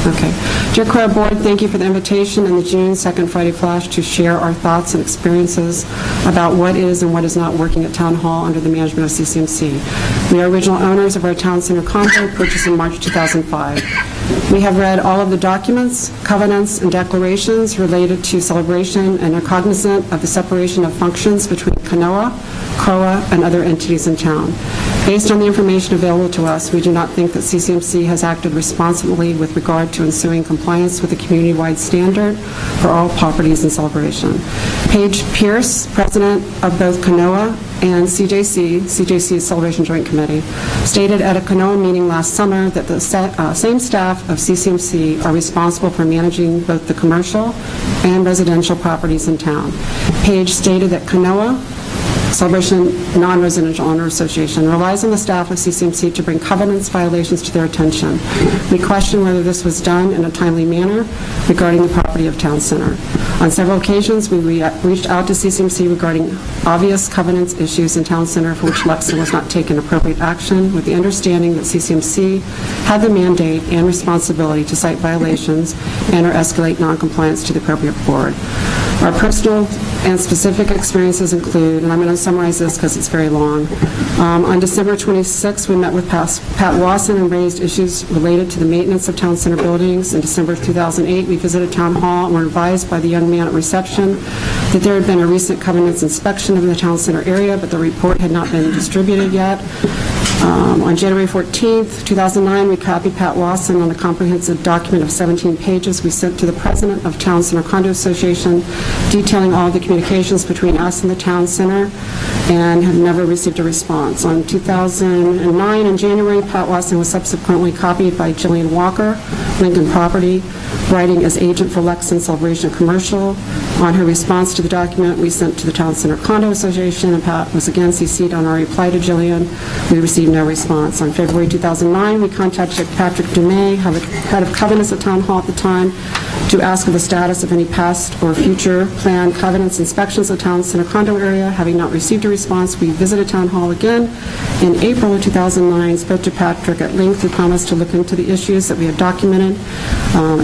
Okay. Dear CROA Board, thank you for the invitation in the June 2nd Friday Flash to share our thoughts and experiences about what is and what is not working at Town Hall under the management of CCMC. We are original owners of our Town Center condo, purchased in March 2005. We have read all of the documents, covenants, and declarations related to celebration and are cognizant of the separation of functions between CROA, and other entities in town. Based on the information available to us, we do not think that CCMC has acted responsibly with regard to ensuing compliance with the community-wide standard for all properties in celebration. Paige Pierce, president of both CROA and CJC is Celebration Joint Committee, stated at a CROA meeting last summer that the same staff of CCMC are responsible for managing both the commercial and residential properties in town. Paige stated that CROA, Celebration Non-Residential Owner Association, relies on the staff of CCMC to bring covenants violations to their attention. We question whether this was done in a timely manner regarding the property of Town Center. On several occasions, we reached out to CCMC regarding obvious covenants issues in Town Center for which Lexington was not taking appropriate action, with the understanding that CCMC had the mandate and responsibility to cite violations and or escalate noncompliance to the appropriate board. Our personal and specific experiences include, and I'm going to summarize this because it's very long. On December 26th, we met with Pat Wasson and raised issues related to the maintenance of Town Center buildings. In December 2008, we visited Town Hall and were advised by the young man at reception that there had been a recent covenants inspection of the Town Center area, but the report had not been distributed yet. On January 14th, 2009, we copied Pat Wasson on a comprehensive document of 17 pages we sent to the president of Town Center Condo Association, detailing all of the communications between us and the Town Center, and have never received a response. On 2009, in January, Pat Wasson was subsequently copied by Jillian Walker, Lincoln Property, writing as agent for Lexington Celebration Commercial. On her response to the document we sent to the Town Center Condo Association, and Pat was again CC'd on our reply to Jillian. We received no response. On February 2009, we contacted Patrick Dumais, head of covenants at Town Hall at the time, to ask of the status of any past or future planned covenants inspections of Town Center condo area. Having not received a response, we visited Town Hall again in April of 2009, spoke to Patrick at length, who promised to look into the issues that we had documented.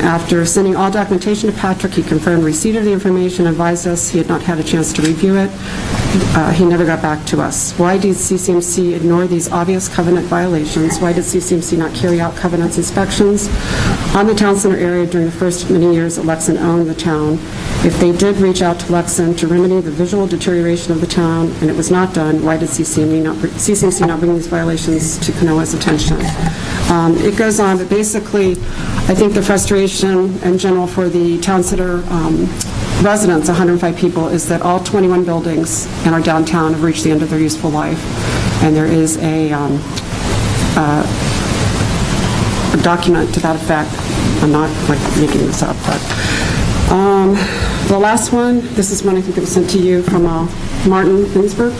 After sending all documentation to Patrick, he confirmed receipt of the information, advised us he had not had a chance to review it. He never got back to us. Why did CCMC ignore these obvious covenant violations? Why did CCMC not carry out covenants inspections on the Town Center area during the first many years that Lexington owned the town? If they did reach out to Lexington to remedy the visual deterioration of the town and it was not done, why did CCMC not bring these violations to CROA's attention? It goes on, but basically, I think the frustration in general for the Town Center residents, 105 people, is that all 21 buildings in our downtown have reached the end of their useful life, and there is a document to that effect. I'm not making this up, but the last one, this is one I think that was sent to you from Martin Ginsberg.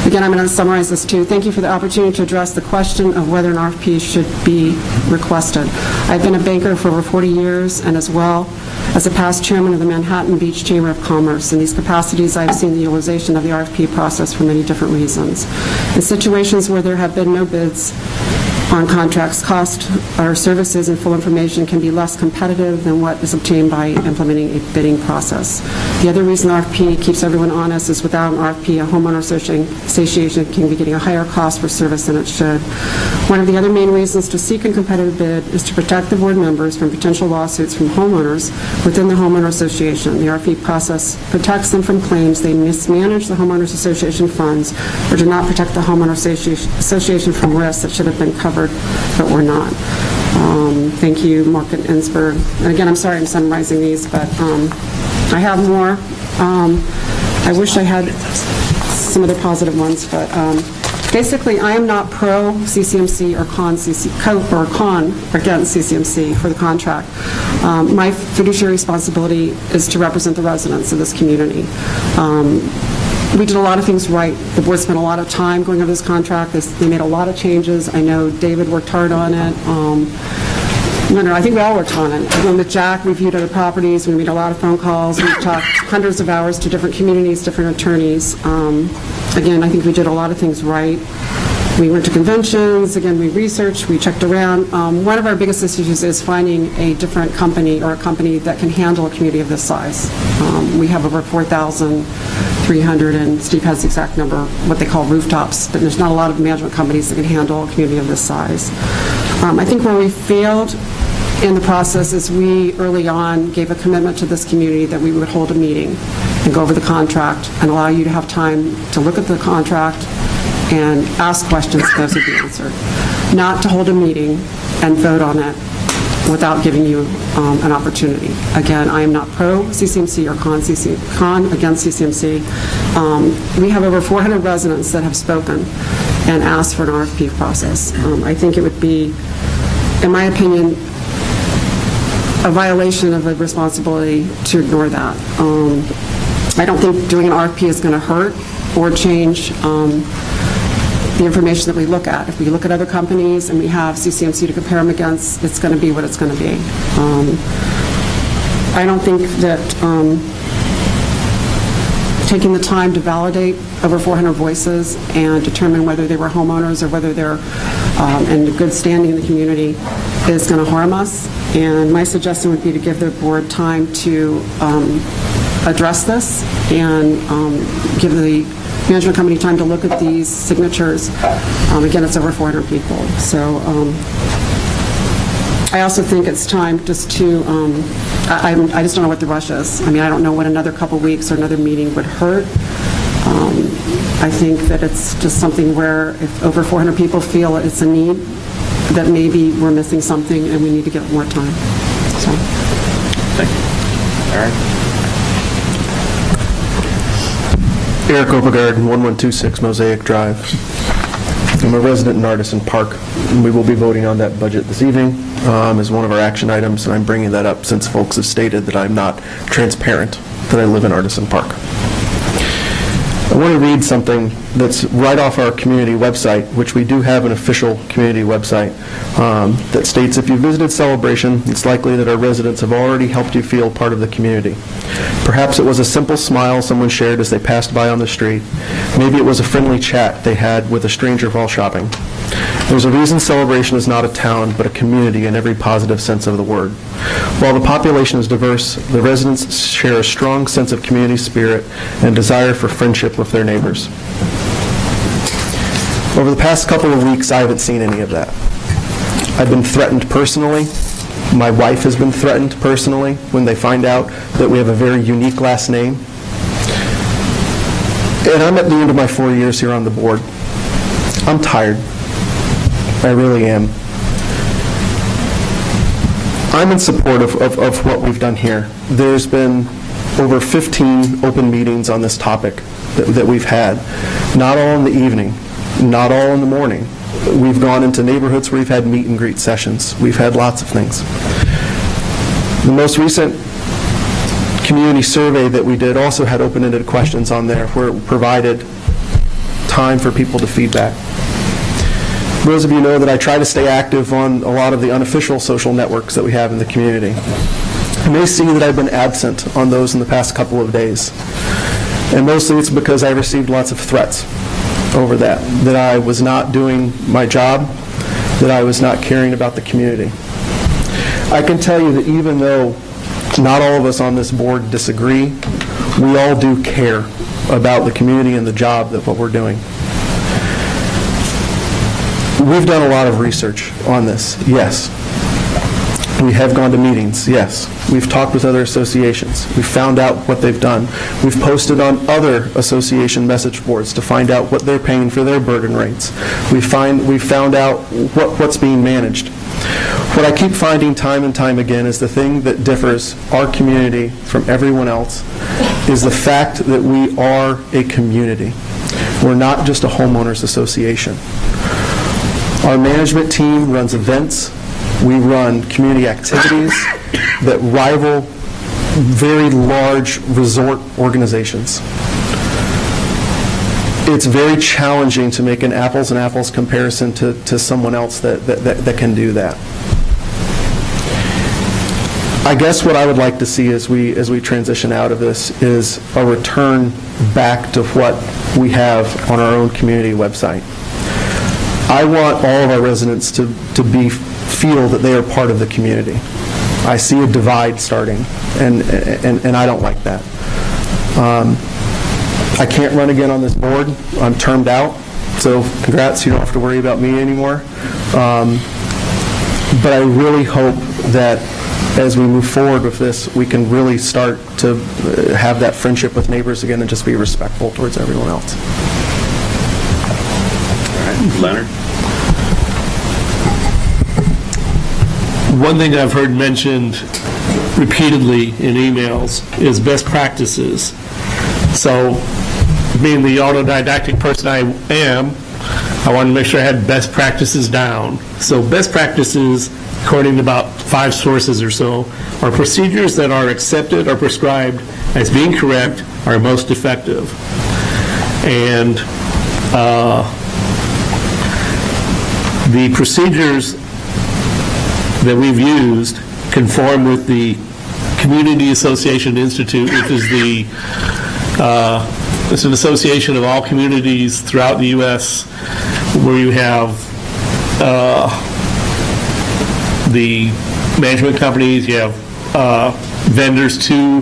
Again, I'm going to summarize this too. Thank you for the opportunity to address the question of whether an RFP should be requested. I've been a banker for over 40 years, and as well as a past chairman of the Manhattan Beach Chamber of Commerce. In these capacities, I've seen the utilization of the RFP process for many different reasons. In situations where there have been no bids, on contracts cost or services and full information can be less competitive than what is obtained by implementing a bidding process. The other reason RFP keeps everyone honest is without an RFP, a homeowner association can be getting a higher cost for service than it should. One of the other main reasons to seek a competitive bid is to protect the board members from potential lawsuits from homeowners within the homeowner association. The RFP process protects them from claims they mismanage the homeowners association funds or do not protect the homeowner association from risks that should have been covered but were not. Thank you, Mark and Ensberg. And again, I'm sorry I'm summarizing these, but I have more. I wish I had some other positive ones, but basically, I am not pro CCMC or con against CCMC for the contract. My fiduciary responsibility is to represent the residents of this community. We did a lot of things right. The board spent a lot of time going over this contract. They made a lot of changes. I know David worked hard on it. I think we all worked on it. When with Jack, we reviewed other properties. We made a lot of phone calls. We talked hundreds of hours to different communities, different attorneys. Again, I think we did a lot of things right. We went to conventions. Again, we researched, we checked around. One of our biggest issues is finding a different company or a company that can handle a community of this size. We have over 4,300, and Steve has the exact number, what they call rooftops, but there's not a lot of management companies that can handle a community of this size. I think where we failed in the process is we early on gave a commitment to this community that we would hold a meeting and go over the contract and allow you to have time to look at the contract and ask questions, those would be answered. Not to hold a meeting and vote on it without giving you an opportunity. Again, I am not pro CCMC or con against CCMC. We have over 400 residents that have spoken and asked for an RFP process. I think it would be, in my opinion, a violation of a responsibility to ignore that. I don't think doing an RFP is going to hurt or change the information that we look at. If we look at other companies and we have CCMC to compare them against, it's going to be what it's going to be. I don't think that taking the time to validate over 400 voices and determine whether they were homeowners or whether they're in good standing in the community is going to harm us. And my suggestion would be to give the board time to address this and give the management company time to look at these signatures. Again, it's over 400 people. So I also think it's time just to, I just don't know what the rush is. I mean, I don't know what another couple weeks or another meeting would hurt. I think that it's just something where if over 400 people feel it's a need, that maybe we're missing something and we need to get more time. So. Thank you. All right. Eric Opegard, 1126 Mosaic Drive. I'm a resident in Artisan Park, and we will be voting on that budget this evening as one of our action items, and I'm bringing that up since folks have stated that I'm not transparent that I live in Artisan Park. I want to read something that's right off our community website, which we do have an official community website, that states, if you visited Celebration, it's likely that our residents have already helped you feel part of the community. Perhaps it was a simple smile someone shared as they passed by on the street. Maybe it was a friendly chat they had with a stranger while shopping. There's a reason Celebration is not a town, but a community in every positive sense of the word. While the population is diverse, the residents share a strong sense of community spirit and desire for friendship with their neighbors. Over the past couple of weeks, I haven't seen any of that. I've been threatened personally. My wife has been threatened personally when they find out that we have a very unique last name. And I'm at the end of my 4 years here on the board. I'm tired. I really am. I'm in support of what we've done here. There's been over 15 open meetings on this topic that we've had. Not all in the evening, not all in the morning. We've gone into neighborhoods where we've had meet and greet sessions. We've had lots of things. The most recent community survey that we did also had open-ended questions on there where it provided time for people to feedback. Those of you know that I try to stay active on a lot of the unofficial social networks that we have in the community. You may see that I've been absent on those in the past couple of days. And mostly it's because I received lots of threats over that I was not doing my job, that I was not caring about the community. I can tell you that even though not all of us on this board disagree, we all do care about the community and the job that what we're doing. We've done a lot of research on this, yes. We have gone to meetings, yes. We've talked with other associations. We've found out what they've done. We've posted on other association message boards to find out what they're paying for their burden rates. We've found out what's being managed. What I keep finding time and time again is the thing that differs our community from everyone else is the fact that we are a community. We're not just a homeowners association. Our management team runs events. We run community activities that rival very large resort organizations. It's very challenging to make an apples and apples comparison to someone else that can do that. I guess what I would like to see as we transition out of this is a return back to what we have on our own community website. I want all of our residents to feel that they are part of the community. I see a divide starting, and I don't like that. I can't run again on this board. I'm termed out, so congrats, you don't have to worry about me anymore. But I really hope that as we move forward with this, we can really start to have that friendship with neighbors again and just be respectful towards everyone else. All right, Leonard? One thing I've heard mentioned repeatedly in emails is best practices. So, being the autodidactic person I am, I wanted to make sure I had best practices down. So best practices, according to about 5 sources or so, are procedures that are accepted or prescribed as being correct are most effective. And the procedures that we've used conform with the Community Association Institute, which is it's an association of all communities throughout the U.S. where you have the management companies, you have vendors to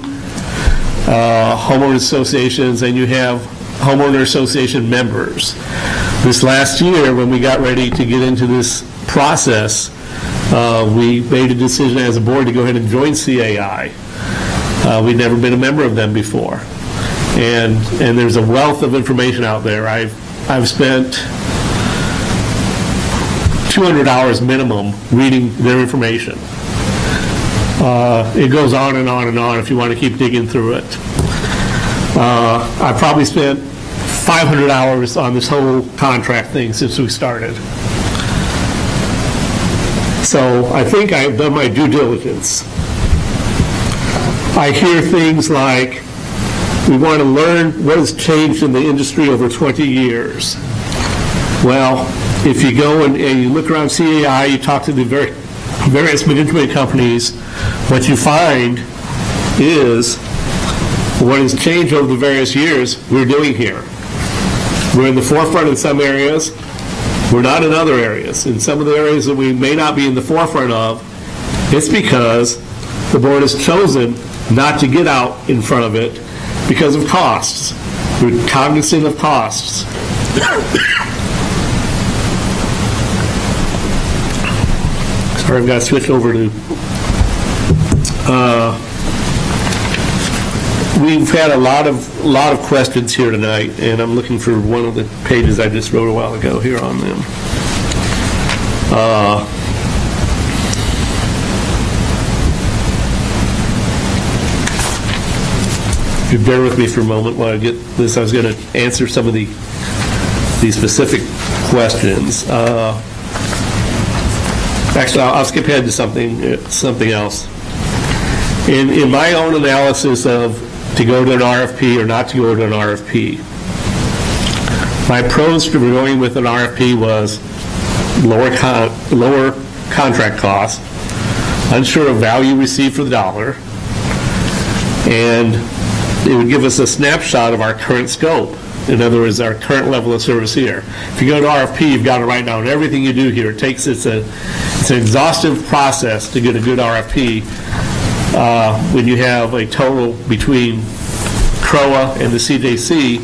homeowner associations, and you have homeowner association members. This last year, when we got ready to get into this process, we made a decision as a board to go ahead and join CAI. We'd never been a member of them before. And there's a wealth of information out there. I've spent 200 hours minimum reading their information. It goes on and on and on if you want to keep digging through it. I've probably spent 500 hours on this whole contract thing since we started. So I think I've done my due diligence. I hear things like, we want to learn what has changed in the industry over 20 years. Well, if you go and you look around CAI, you talk to the various management companies, what you find is what has changed over the various years we're doing here. We're in the forefront in some areas. We're not in other areas. In some of the areas that we may not be in the forefront of, it's because the board has chosen not to get out in front of it because of costs. We're cognizant of costs. Sorry, I've got to switch over to... we've had a lot of questions here tonight, and I'm looking for one of the pages I just wrote a while ago here on them. If you bear with me for a moment while I get this, I was going to answer some of these specific questions. Actually, I'll skip ahead to something else. In my own analysis of to go to an RFP or not to go to an RFP, my approach to going with an RFP was lower contract cost, unsure of value received for the dollar, and it would give us a snapshot of our current scope. In other words, our current level of service here. If you go to RFP, you've got to write down everything you do here. It's an exhaustive process to get a good RFP when you have a total between CROA and the CJC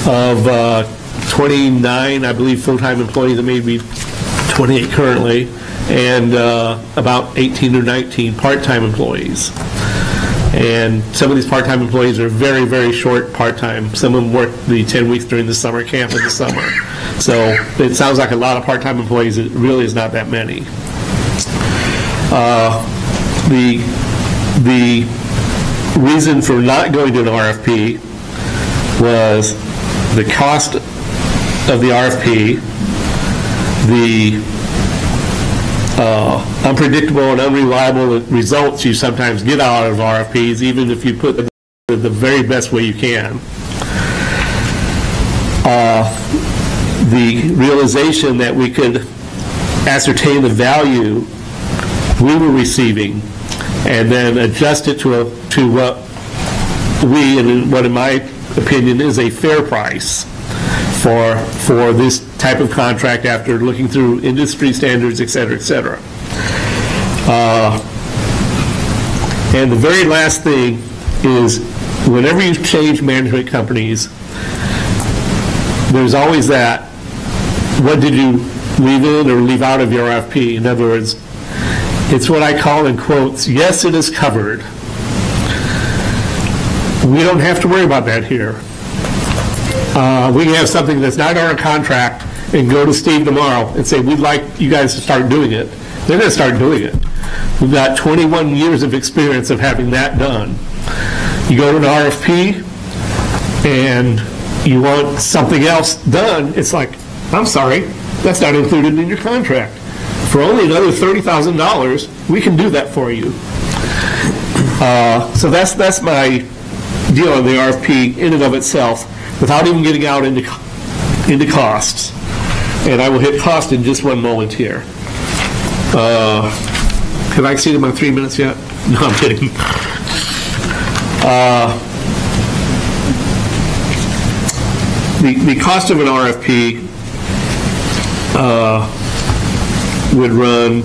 of 29, I believe, full-time employees, and maybe 28 currently, and about 18 or 19 part-time employees. And some of these part-time employees are very, very short part-time. Some of them work the 10 weeks during the summer camp in the summer. So it sounds like a lot of part-time employees. It really is not that many. The reason for not going to an RFP was the cost of the RFP, the unpredictable and unreliable results you sometimes get out of RFPs, even if you put them the very best way you can. The realization that we could ascertain the value we were receiving and then adjust it to what we, and what in my opinion is a fair price for this type of contract after looking through industry standards, et cetera, et cetera. And the very last thing is, whenever you change management companies, there's always that, what did you leave in or leave out of your RFP? In other words, it's what I call in quotes, yes, it is covered. We don't have to worry about that here. We can have something that's not on our contract and go to Steve tomorrow and say, we'd like you guys to start doing it. They're going to start doing it. We've got 21 years of experience of having that done. You go to an RFP and you want something else done, it's like, I'm sorry, that's not included in your contract. For only another $30,000, we can do that for you. So that's my deal on the RFP in and of itself, without even getting out into costs. And I will hit cost in just one moment here. Have I exceeded my 3 minutes yet? No, I'm kidding. The cost of an RFP would run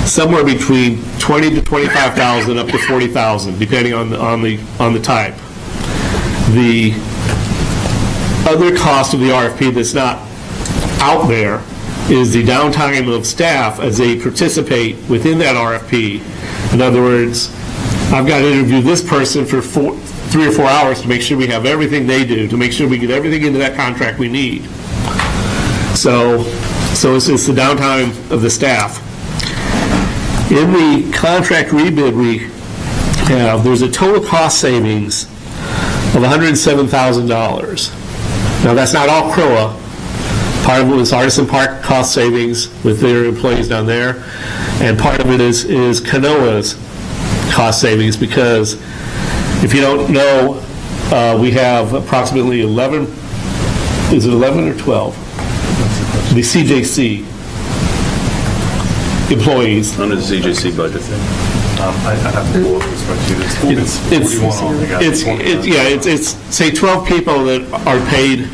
somewhere between $20,000 to $25,000 up to $40,000, depending on the type. The other cost of the RFP that's not out there is the downtime of staff as they participate within that RFP. In other words, I've got to interview this person for 3 or 4 hours to make sure we have everything they do, to make sure we get everything into that contract we need. So it's the downtime of the staff. In the contract rebid we have, there's a total cost savings of $107,000. Now that's not all CROA. Part of it is Artisan Park cost savings with their employees down there, and part of it is Canoa's cost savings, because if you don't know, we have approximately 11, is it 11 or 12? The CJC employees. Under the CJC budget. I have to pull up this spreadsheet. It's say 12 people that are paid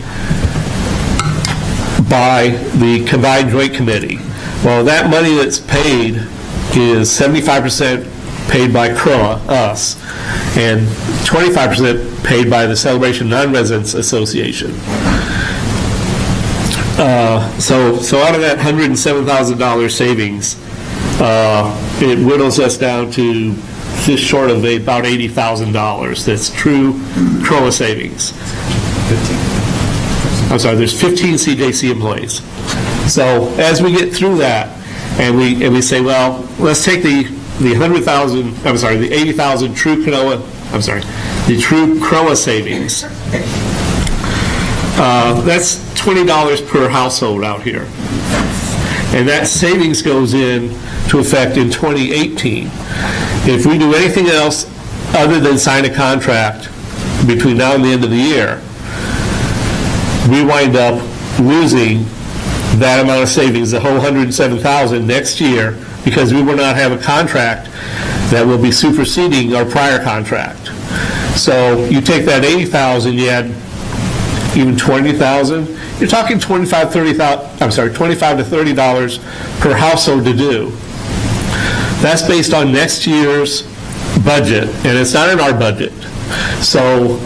by the combined joint committee. Well, that money that's paid is 75% paid by CROA, us, and 25% paid by the Celebration Non-Residents Association. So out of that $107,000 savings, it whittles us down to just short of about $80,000. That's true CROA savings. I'm sorry, there's 15 CJC employees. So as we get through that, and we say, well, let's take the 100,000, I'm sorry, the 80,000 true CROA, I'm sorry, the true CROA savings. That's $20 per household out here. And that savings goes into effect in 2018. If we do anything else other than sign a contract between now and the end of the year, we wind up losing that amount of savings, the whole $107,000 next year, because we will not have a contract that will be superseding our prior contract. So you take that $80,000, you add even 20,000, you're talking $25 to $30 per household to do. That's based on next year's budget, and it's not in our budget. So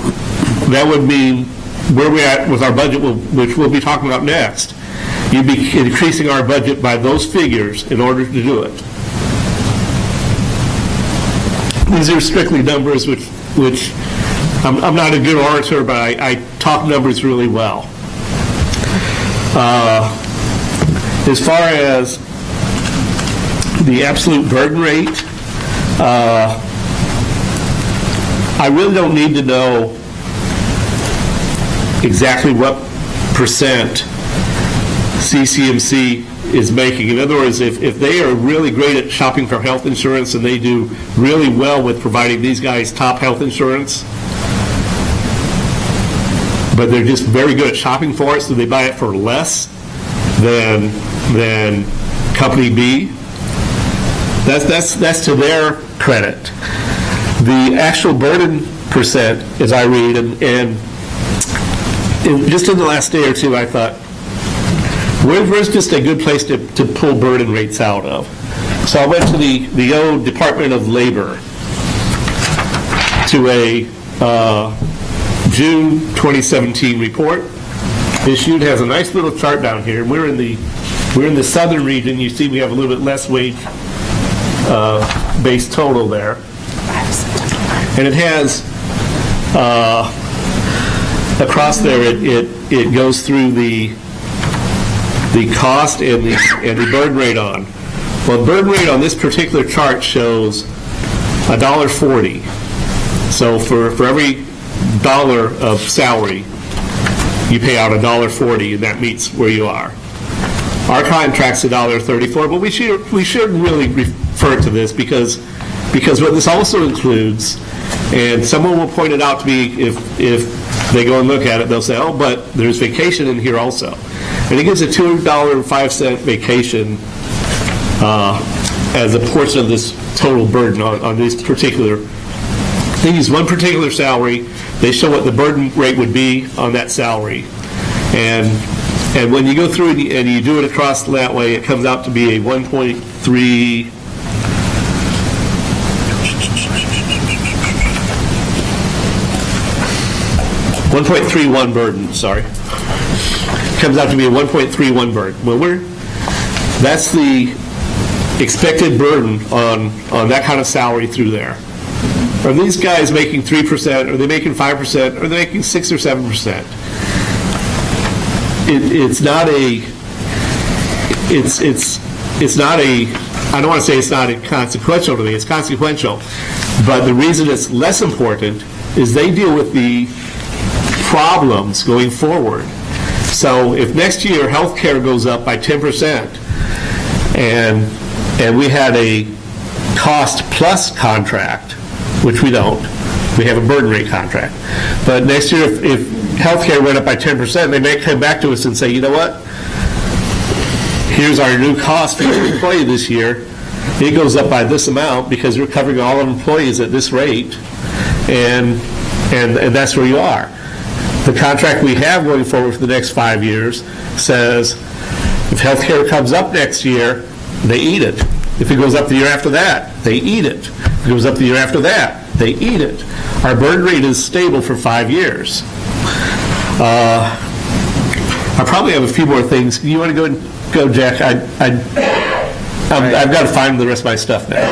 that would mean where we're at with our budget, which we'll be talking about next. You'd be increasing our budget by those figures in order to do it. These are strictly numbers which I'm not a good orator, but I talk numbers really well. As far as the absolute burden rate, I really don't need to know exactly what percent CCMC is making. In other words, if they are really great at shopping for health insurance and they do really well with providing these guys top health insurance, but they're just very good at shopping for it, so they buy it for less than Company B, that's to their credit. The actual burden percent, as I read, and just in the last day or two, I thought, where's just a good place to pull burden rates out of? So I went to the old Department of Labor, to a June 2017 report issued. Has a nice little chart down here. We're in the southern region. You see we have a little bit less wage base total there, and it has across there it goes through the cost and the burden rate on. Well, the burden rate on this particular chart shows $1.40. So for every dollar of salary, you pay out $1.40, and that meets where you are. Our contract's $1.34, but we shouldn't really refer to this because what this also includes, and someone will point it out to me if they go and look at it, they'll say, oh, but there's vacation in here also. And it gives a $2.05 vacation as a portion of this total burden on this particular. They use one particular salary. They show what the burden rate would be on that salary, and when you go through and you do it across that way, it comes out to be a 1.31 burden. Sorry, comes out to be a 1.31 burden. Well, that's the expected burden on that kind of salary through there. Are these guys making 3%? Are they making 5%? Are they making 6 or 7%? It's not a. It's not a. I don't want to say it's not inconsequential to me. It's consequential, but the reason it's less important is they deal with the problems going forward. So if next year health care goes up by 10%, and we had a cost plus contract, which we don't. We have a burden rate contract. But next year, if healthcare went up by 10%, they may come back to us and say, you know what? Here's our new cost for your employee this year. It goes up by this amount because we're covering all our employees at this rate, and that's where you are. The contract we have going forward for the next 5 years says if healthcare comes up next year, they eat it. If it goes up the year after that, they eat it. If it goes up the year after that, they eat it. Our burden rate is stable for 5 years. I probably have a few more things. You want to go, Jack? I've got to find the rest of my stuff now.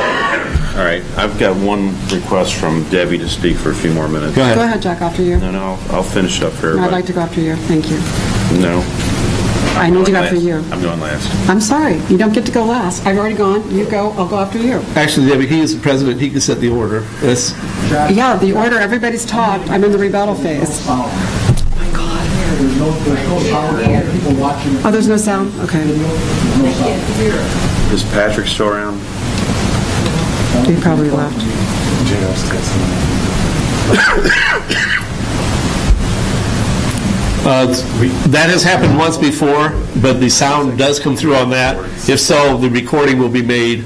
All right. I've got one request from Debbie to speak for a few more minutes. Go ahead, Jack, after you. No, I'll finish up for everybody. I'd like to go after you. Thank you. No. I need to go after you. I'm going last. I'm sorry. You don't get to go last. I've already gone. You go. I'll go after you. Actually, Debbie, he is the president. He can set the order. Yes. Yeah, the order. Everybody's talked. I'm in the rebuttal phase. Oh, my God. Oh, there's no sound? Okay. Is Patrick still around? He probably left. That has happened once before, but the sound does come through on that. If so, the recording will be made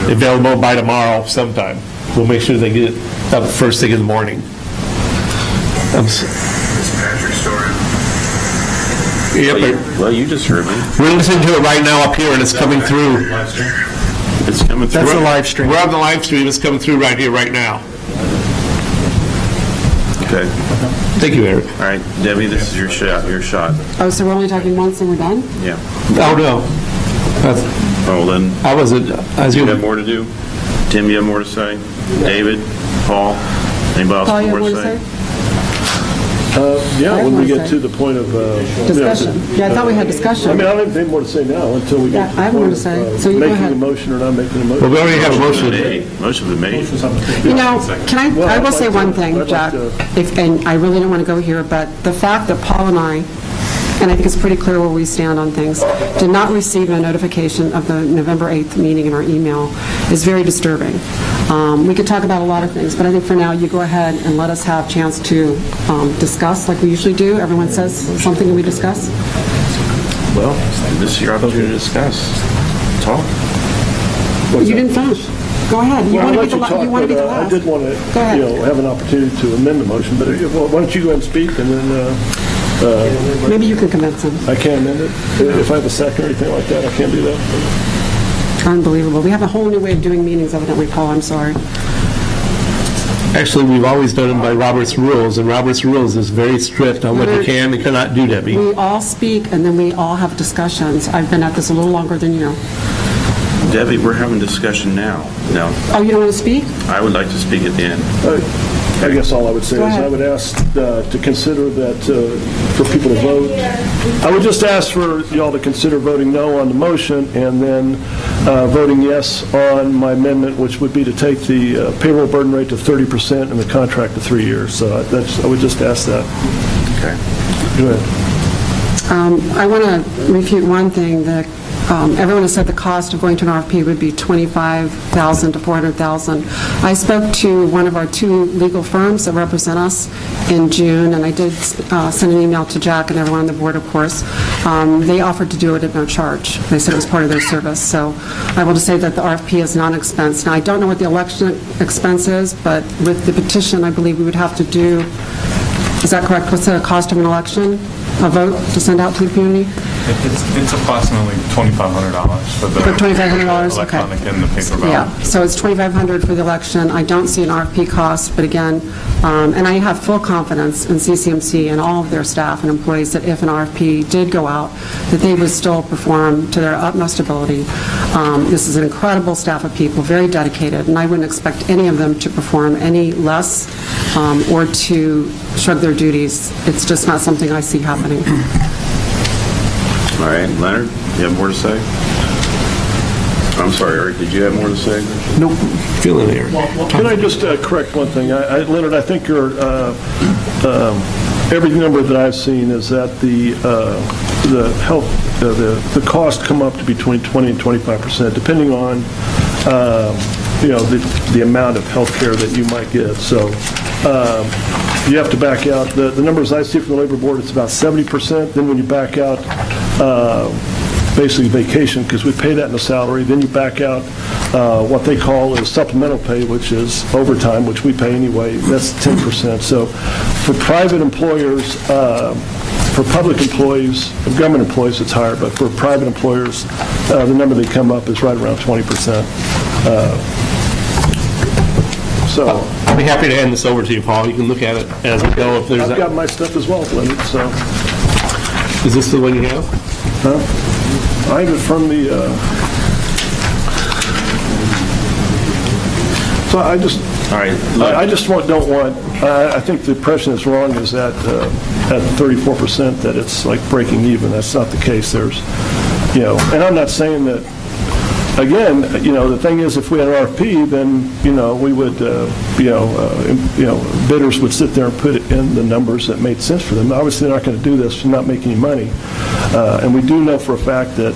available by tomorrow sometime. We'll make sure they get it up first thing in the morning. Is Patrick still around? Well, you just heard me. We're listening to it right now up here, and it's coming through. It's coming through. That's the live stream. We're on the live stream. It's coming through right here, right now. Okay. Thank you, Eric. All right, Debbie, this is your shot. Oh, so we're only talking once and we're done? Yeah. Oh, no. Oh, then. I wasn't. You have more to do? Tim, you have more to say? David? Paul? Anybody else Paul, have you have more more to say? Yeah, when we get say. to the point of... Discussion. Yeah, I thought we had discussion. I mean, I don't have any more to say now until we get to I the have more point to say. of So you go making ahead. a motion or not making a motion. Well, we already have a motion. Motion's been made. You know, I will say one thing, I'd Jack, like and I really don't want to go here, but the fact that Paul and I, and I think it's pretty clear where we stand on things, did not receive a notification of the November 8th meeting in our email is very disturbing. We could talk about a lot of things, but I think for now, you go ahead and let us have a chance to discuss like we usually do. Everyone says something and we discuss. Well, this is your opportunity to discuss. Talk. You didn't finish. Go ahead. You want to be the last. I did want to, Go ahead. have an opportunity to amend the motion, but why don't you go ahead and speak, and then... Maybe you can convince him. I can't amend it. If I have a second or anything like that, I can't do that. Unbelievable. We have a whole new way of doing meetings, evidently, Paul. I'm sorry. Actually, we've always done them by Robert's Rules, and Robert's Rules is very strict on what you can and cannot do, Debbie. We all speak, and then we all have discussions. I've been at this a little longer than you. Debbie, we're having discussion now. No. Oh, you don't want to speak? I would like to speak at the end. I guess all I would say Go is ahead. I would ask to consider that for people to vote. I would just ask for y'all to consider voting no on the motion and then voting yes on my amendment, which would be to take the payroll burden rate to 30% and the contract to 3 years. So I would just ask that. Okay. Go ahead. I want to refute one thing that everyone has said the cost of going to an RFP would be $25,000 to $400,000. I spoke to one of our two legal firms that represent us in June, and I did send an email to Jack and everyone on the board, of course. They offered to do it at no charge. They said it was part of their service. So I will just say that the RFP is non-expense. Now, I don't know what the election expense is, but with the petition, I believe we would have to do, is that correct? What's the cost of an election? A vote to send out to the community? It's approximately $2,500 for the $2,500, electronic okay. and the paper ballot. Yeah, so it's $2,500 for the election. I don't see an RFP cost, but again, and I have full confidence in CCMC and all of their staff and employees that if an RFP did go out, that they would still perform to their utmost ability. This is an incredible staff of people, very dedicated, and I wouldn't expect any of them to perform any less or to shrug their duties. It's just not something I see happening. All right, Leonard, you have more to say? I'm sorry, Eric, did you have more to say? Nope. Feeling Eric. Can I just correct one thing? Leonard, I think every number that I've seen is that the cost come up to between 20 and 25%, depending on the amount of health care that you might get. So you have to back out. The numbers I see from the Labor Board, it's about 70%. Then when you back out basically vacation, because we pay that in the salary, then you back out what they call is supplemental pay, which is overtime, which we pay anyway. That's 10%. So for private employers, for public employees, government employees, it's higher, but for private employers, the number they come up is right around 20%. So I'll be happy to hand this over to you, Paul. You can look at it as we go. If there's I've got my stuff as well, Leonard, so. Is this the one you have? Huh? I have it from the, so I just, all right, I just don't want, I think the impression that's wrong is that at 34% that it's like breaking even. That's not the case. There's, and I'm not saying that, again, the thing is, if we had an RFP, then, we would, bidders would sit there and put in the numbers that made sense for them. Obviously, they're not going to do this to not make any money. And we do know for a fact that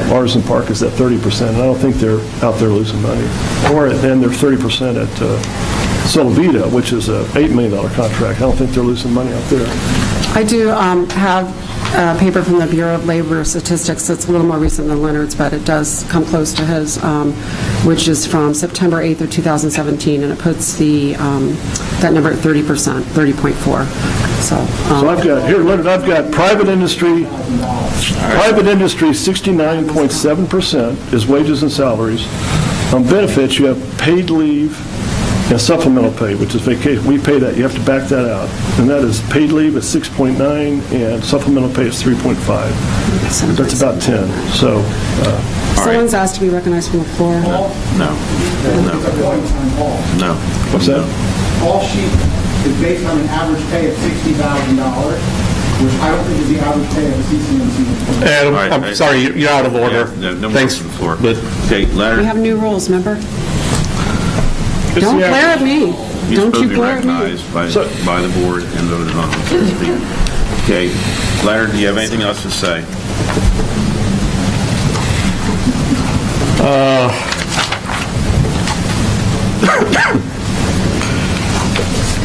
Mars and Park is at 30%, and I don't think they're out there losing money. And they're 30% at Solavita, which is a $8 million contract. I don't think they're losing money out there. I do have a paper from the Bureau of Labor Statistics that's a little more recent than Leonard's, but it does come close to his, which is from September 8th of 2017, and it puts the that number at 30%, 30.4. So I've got, here, Leonard, I've got private industry 69.7% is wages and salaries. On benefits, you have paid leave and supplemental pay, which is vacation. We pay that. You have to back that out. And that is paid leave is 6.9 and supplemental pay is 3.5. That's about 10. So, someone's asked to be recognized from the floor. No. What's that? All sheet is based on an average pay of $60,000, which I don't think is the average pay of a CCMC. Adam, I'm sorry, you're out of order. No Thanks. more from the floor. But, okay, Leonard. We have new rules, remember? It's Don't the glare at me. You're Don't supposed you to be glare at me. recognized by the board and voted on, so to speak. Okay, Leonard, do you have anything else to say?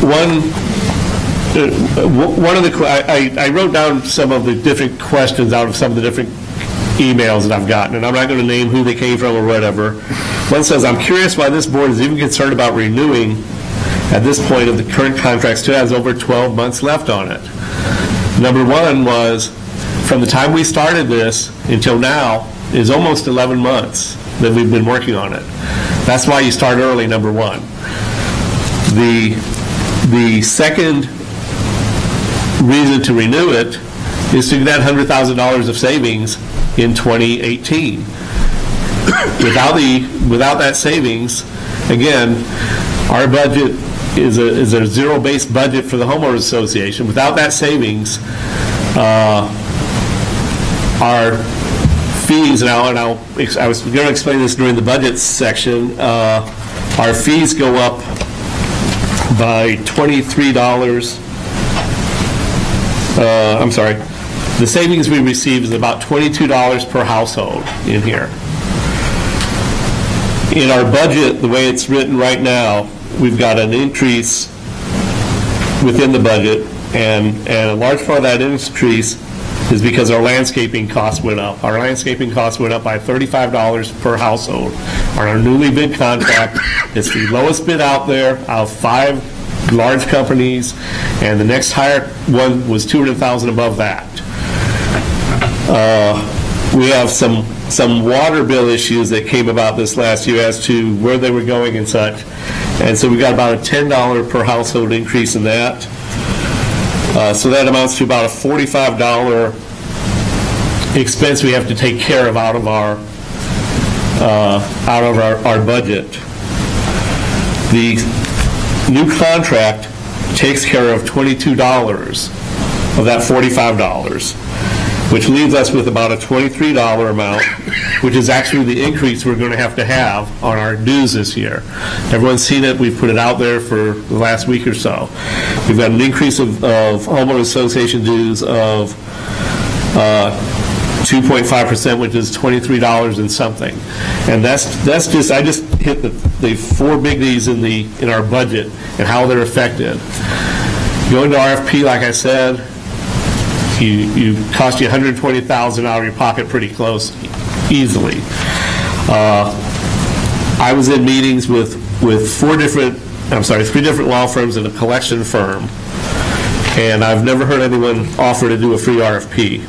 One of the, I wrote down some of the different questions out of some of the different emails that I've gotten, and I'm not going to name who they came from or whatever. One says, I'm curious why this board is even concerned about renewing at this point of the current contract still has over 12 months left on it. Number one was, from the time we started this until now is almost 11 months that we've been working on it. That's why you start early, number one. The second reason to renew it is to get that $100,000 of savings in 2018. Without that savings, again, our budget is a zero-based budget for the homeowners association. Without that savings, our fees, and I was going to explain this during the budget section, our fees go up by $23. I'm sorry. The savings we receive is about $22 per household in here. In our budget, the way it's written right now, we've got an increase within the budget, and a large part of that increase is because our landscaping costs went up. Our landscaping costs went up by $35 per household. On our newly bid contract, it's the lowest bid out there out of 5 large companies, and the next higher one was $200,000 above that. We have some water bill issues that came about this last year as to where they were going and such, and so we got about a $10 per household increase in that. So that amounts to about a $45 expense we have to take care of out of our budget. The new contract takes care of $22 of that $45, which leaves us with about a $23 amount, which is actually the increase we're going to have on our dues this year. Everyone's seen it. We've put it out there for the last week or so. We've got an increase of homeowner association dues of 2.5%, which is $23 and something. And that's just, I just hit the 4 biggies in our budget and how they're affected. Going to RFP, like I said, you cost you $120,000 out of your pocket pretty close, easily. I was in meetings with 3 different law firms and a collection firm, and I've never heard anyone offer to do a free RFP.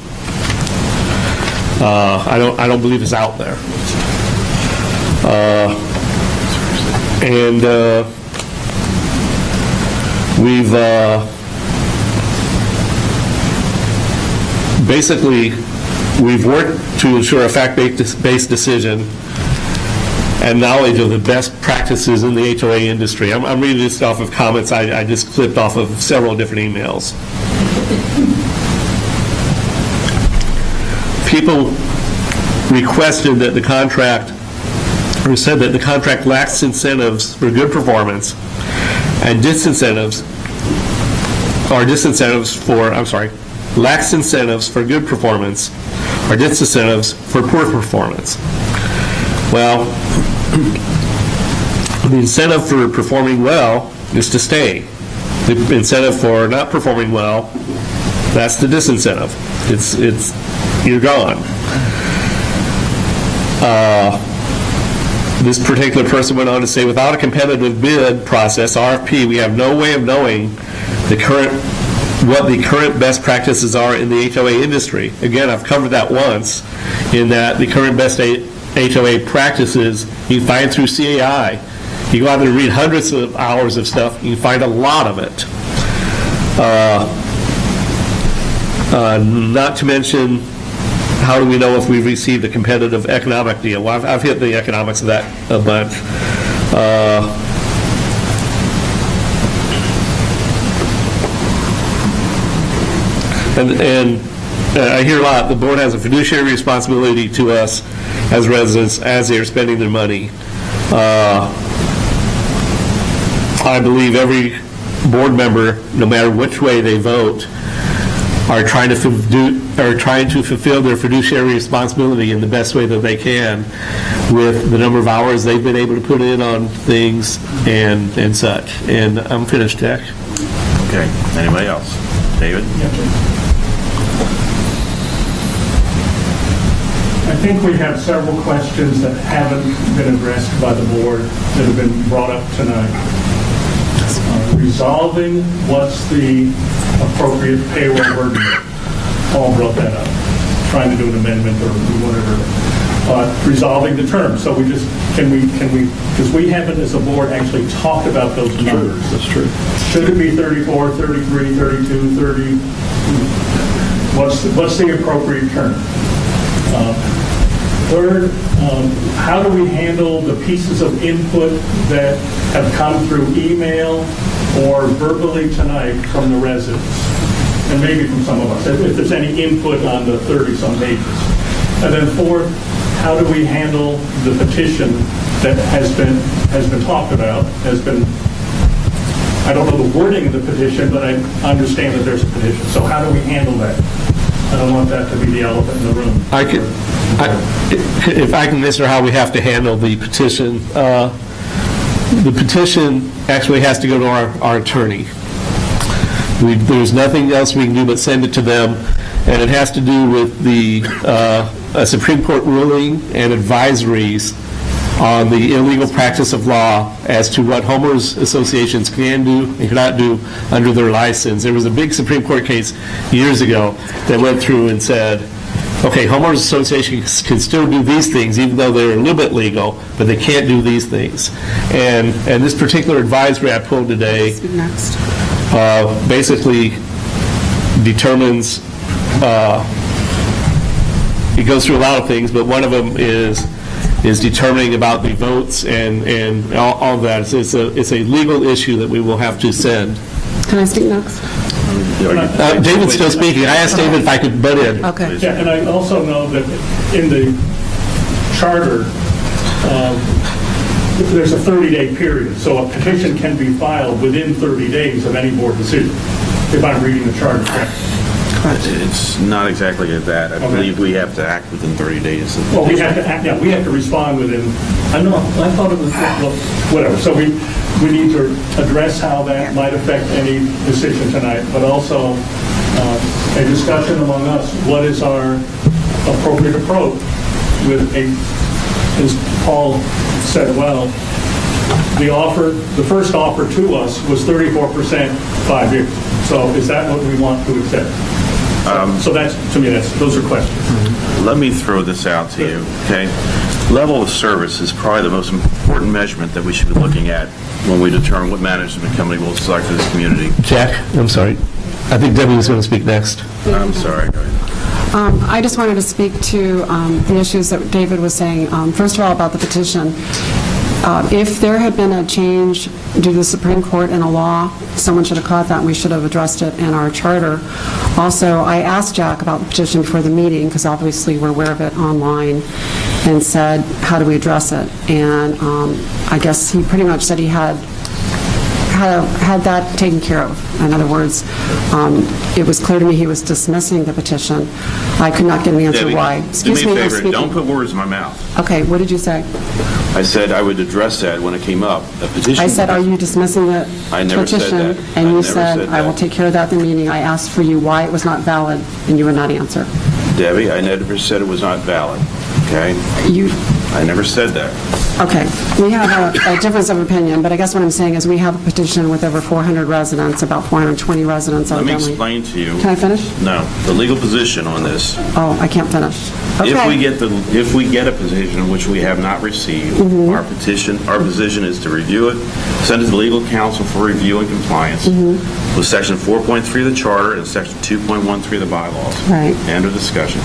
I don't believe it's out there. We've basically, we've worked to ensure a fact-based decision and knowledge of the best practices in the HOA industry. I'm reading this off of comments I just clipped off of several different emails. People requested that the contract, or said that the contract lacks incentives for good performance and disincentives, or disincentives for, lacks incentives for good performance or disincentives for poor performance. Well, the incentive for performing well is to stay. The incentive for not performing well, that's the disincentive. You're gone. This particular person went on to say, without a competitive bid process, RFP, we have no way of knowing the current what the current best practices are in the HOA industry. Again, I've covered that once, in that the current best HOA practices you find through CAI. You go out there and read hundreds of hours of stuff, you find a lot of it. Not to mention, how do we know if we've received a competitive economic deal? Well, I've hit the economics of that a bunch. And I hear a lot, the board has a fiduciary responsibility to us as residents as they are spending their money. I believe every board member, no matter which way they vote, are trying to fulfill their fiduciary responsibility in the best way that they can with the number of hours they've been able to put in on things and such. And I'm finished, Jack. Okay. Anybody else? David? I think we have several questions that haven't been addressed by the board that have been brought up tonight. Resolving what's the appropriate payroll burden. Paul brought that up. Trying to do an amendment or whatever. Resolving the term. So we just, can we, because we haven't as a board actually talked about those numbers. That's true. Should it be 34, 33, 32, 30? What's the appropriate term? Third, how do we handle the pieces of input that have come through email or verbally tonight from the residents? And maybe from some of us, if there's any input on the 30-some pages. And then fourth, how do we handle the petition that has been talked about, I don't know the wording of the petition, but I understand that there's a petition. So how do we handle that? I don't want that to be the elephant in the room. If I can answer how we have to handle the petition, the petition actually has to go to our attorney. There's nothing else we can do but send it to them, and it has to do with the a Supreme Court ruling and advisories on the illegal practice of law as to what homeowners associations can do and cannot do under their license. There was a big Supreme Court case years ago that went through and said, okay, homeowners associations can still do these things even though they're a little bit legal, but they can't do these things. And this particular advisory I pulled today basically determines, it goes through a lot of things, but one of them is determining about the votes and all of that. It's a legal issue that we will have to send. Can I speak next? David's still speaking. I asked David if I could butt in. Okay. Yeah, and I also know that in the charter, there's a 30-day period, so a petition can be filed within 30 days of any board decision, if I'm reading the charter correctly. It's not exactly that. I believe we have to act within 30 days. Well, we have to act, yeah, we have to respond within, I thought it was, well, whatever. So we need to address how that might affect any decision tonight, but also a discussion among us. What is our appropriate approach with as Paul said well, the first offer to us was 34% 5 years. So is that what we want to accept? So that's, to me, those are questions. Let me throw this out to you, okay? Level of service is probably the most important measurement that we should be looking at when we determine what management company we'll select for this community. Jack, I'm sorry. I think Debbie was going to speak next. I'm sorry. Go ahead. I just wanted to speak to the issues that David was saying. First of all, about the petition. If there had been a change due to the Supreme Court in a law, someone should have caught that and we should have addressed it in our charter. Also, I asked Jack about the petition before the meeting, because obviously we're aware of it online, and said, how do we address it? And I guess he pretty much said he had that taken care of. In other words, it was clear to me he was dismissing the petition. I could not get an answer Debbie, why. Excuse me, do me a I'm favor, speaking. don't put words in my mouth. Okay, what did you say? I said I would address that when it came up. The petition. I said, are you dismissing the I never said petition? that. And I you never said, said I will that. take care of that in the meeting. I asked for you why it was not valid, and you would not answer. Debbie, I never said it was not valid, okay? I never said that. Okay, we have a difference of opinion, but I guess what I'm saying is we have a petition with over 400 residents, about 420 residents Let me evidently. explain to you. Can I finish? No, the legal position on this. Oh, I can't finish. Okay. If we get a position which we have not received, Mm-hmm. our position is to review it, send it to the legal counsel for review and compliance Mm-hmm. with section 4.3 of the charter and section 2.13 of the bylaws. Right. End of discussion.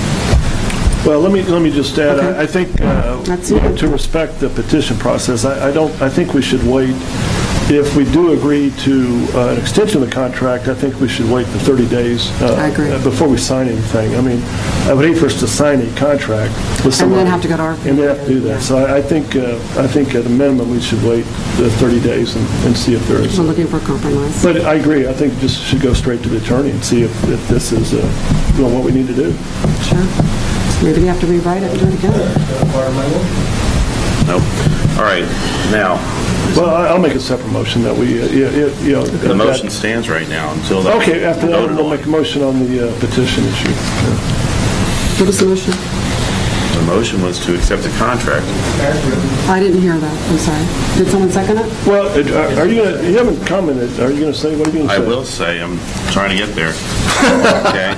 Well, let me just add, I think That's it. to respect the petition process, I think we should wait. If we do agree to an extension of the contract, I think we should wait the 30 days I agree. before we sign anything. I mean, I would hate for us to sign a contract with somebody. then have to go to RFP. And then have to do that. So I think at a minimum, we should wait the 30 days and see if there is. We're looking for a compromise. But I agree. I think it just should go straight to the attorney and see if this is what we need to do. Sure. Maybe you have to rewrite it and do it again. Nope. All right, now. Well, I'll make a separate motion that we, The motion stands right now until the. Okay, after that, we'll make a motion on the petition issue. What is the motion? The motion was to accept the contract. I didn't hear that. I'm sorry. Did someone second it? Well, are you going to, you haven't commented, are you going to say, what are you going to say? I will say, I'm trying to get there. Okay.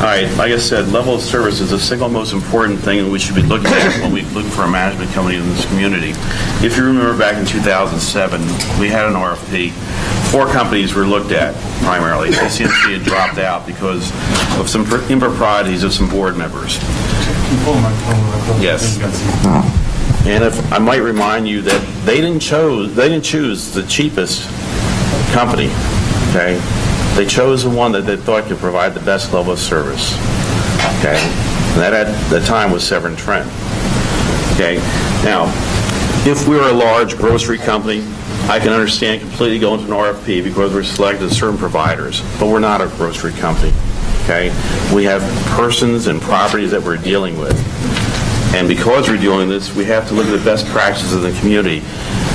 All right, like I said, level of service is the single most important thing that we should be looking at when we look for a management company in this community. If you remember back in 2007, we had an RFP. 4 companies were looked at primarily. CCMC had dropped out because of some improprieties of some board members. Yes. And if I might remind you that they didn't choose the cheapest company. Okay. They chose the one that they thought could provide the best level of service. Okay? And that at the time was Severn Trent. Okay? Now, if we were a large grocery company, I can understand completely going to an RFP because we're selected certain providers, but we're not a grocery company. Okay? We have persons and properties that we're dealing with. And because we're doing this, we have to look at the best practices of the community.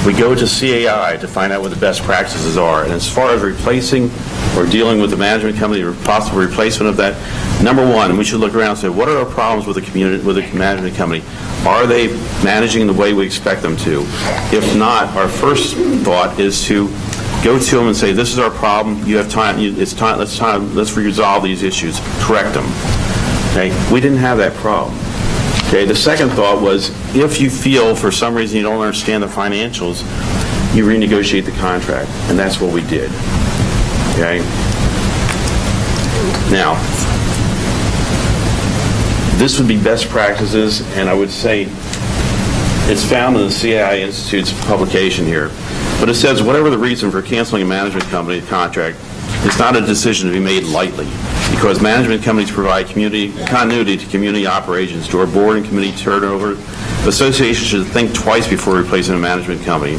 We go to CAI to find out what the best practices are. And as far as replacing or dealing with the management company or possible replacement of that, number one, we should look around and say, what are our problems with the community, with the management company? Are they managing the way we expect them to? If not, our first thought is to go to them and say, this is our problem. You have time. It's time. Let's resolve these issues. Correct them. Okay? We didn't have that problem. Okay, the second thought was, if you feel for some reason you don't understand the financials, you renegotiate the contract, and that's what we did. Okay? Now, this would be best practices, and I would say it's found in the CAI Institute's publication here, but it says whatever the reason for canceling a management company contract, it's not a decision to be made lightly, because management companies provide continuity to community operations, to our board and committee turnover. The association should think twice before replacing a management company.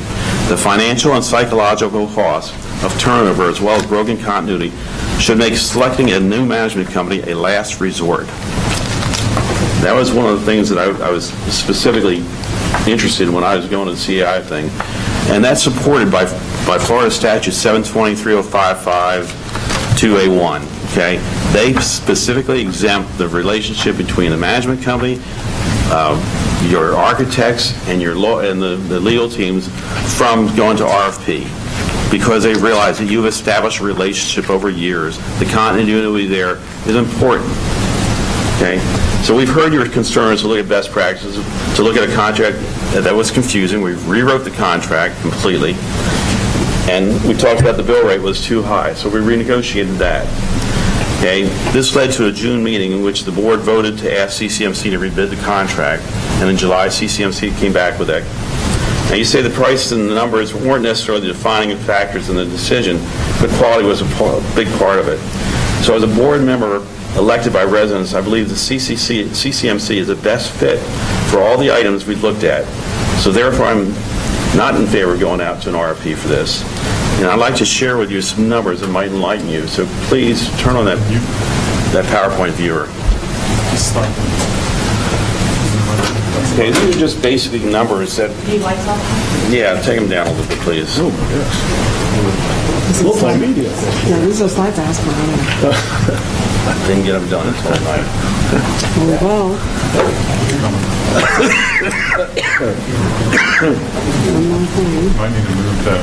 The financial and psychological cost of turnover, as well as broken continuity, should make selecting a new management company a last resort. That was one of the things that I was specifically interested in when I was going to the CAI thing. And that's supported by Florida Statute 723.055 2A1. Okay, they specifically exempt the relationship between the management company, your architects, and your law and the legal teams from going to RFP, because they realize that you've established a relationship over years. The continuity there is important. Okay, so we've heard your concerns to look at best practices, to look at a contract that was confusing. We rewrote the contract completely, and we talked about the bill rate was too high, so we renegotiated that. Okay, this led to a June meeting in which the board voted to ask CCMC to rebid the contract, and in July, CCMC came back with that. Now, you say the price and the numbers weren't necessarily the defining factors in the decision, but quality was a big part of it. So as a board member elected by residents, I believe the CCMC is the best fit for all the items we looked at. So therefore, I'm not in favor of going out to an RFP for this. And I'd like to share with you some numbers that might enlighten you. So please turn on that PowerPoint viewer. Okay, these are just basic numbers that... Need lights on? Yeah, take them down a little bit, please. Oh, my gosh. Multimedia. Yeah, these are slides I asked for earlier. Didn't get them done until tonight. Well. Might need to move the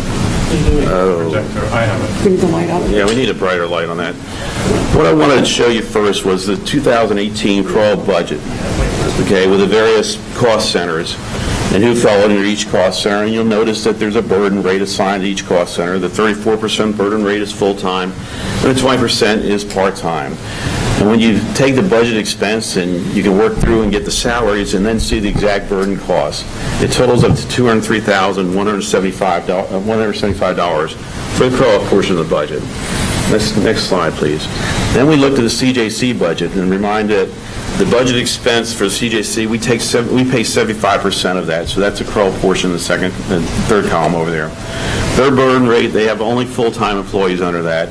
projector. I have it. Bring the light up. Yeah, we need a brighter light on that. What I wanted to show you first was the 2018 CROA budget, okay, with the various cost centers and who fell under each cost center. And you'll notice that there's a burden rate assigned to each cost center. The 34% burden rate is full-time, and the 20% is part-time. And when you take the budget expense and you can work through and get the salaries and then see the exact burden cost, it totals up to $203,175 for the CROA portion of the budget. Next slide, please. Then we looked at the CJC budget and remind that the budget expense for the CJC, we pay 75% of that, so that's a CROA portion, the second and third column over there. Their burden rate, they have only full-time employees under that.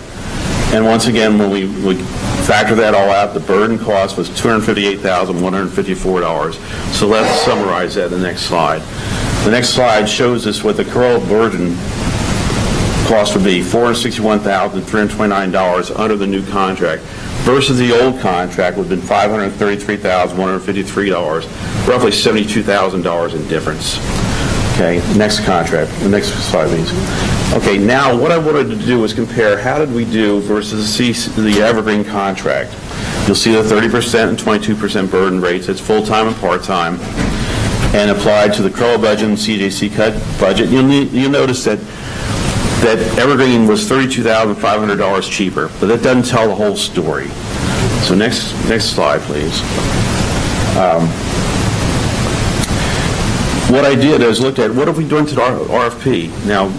And once again, when we factor that all out, the burden cost was $258,154. So let's summarize that in the next slide. The next slide shows us what the CROA burden cost would be, $461,329 under the new contract, versus the old contract would have been $533,153, roughly $72,000 in difference. Okay, next contract. The next slide, please. Okay, now what I wanted to do was compare how did we do versus the Evergreen contract. You'll see the 30% and 22% burden rates. It's full-time and part-time, and applied to the CROA budget and CJC budget. You'll notice that Evergreen was $32,500 cheaper, but that doesn't tell the whole story. So next slide, please. What I did is looked at what have we done to the RFP. Now,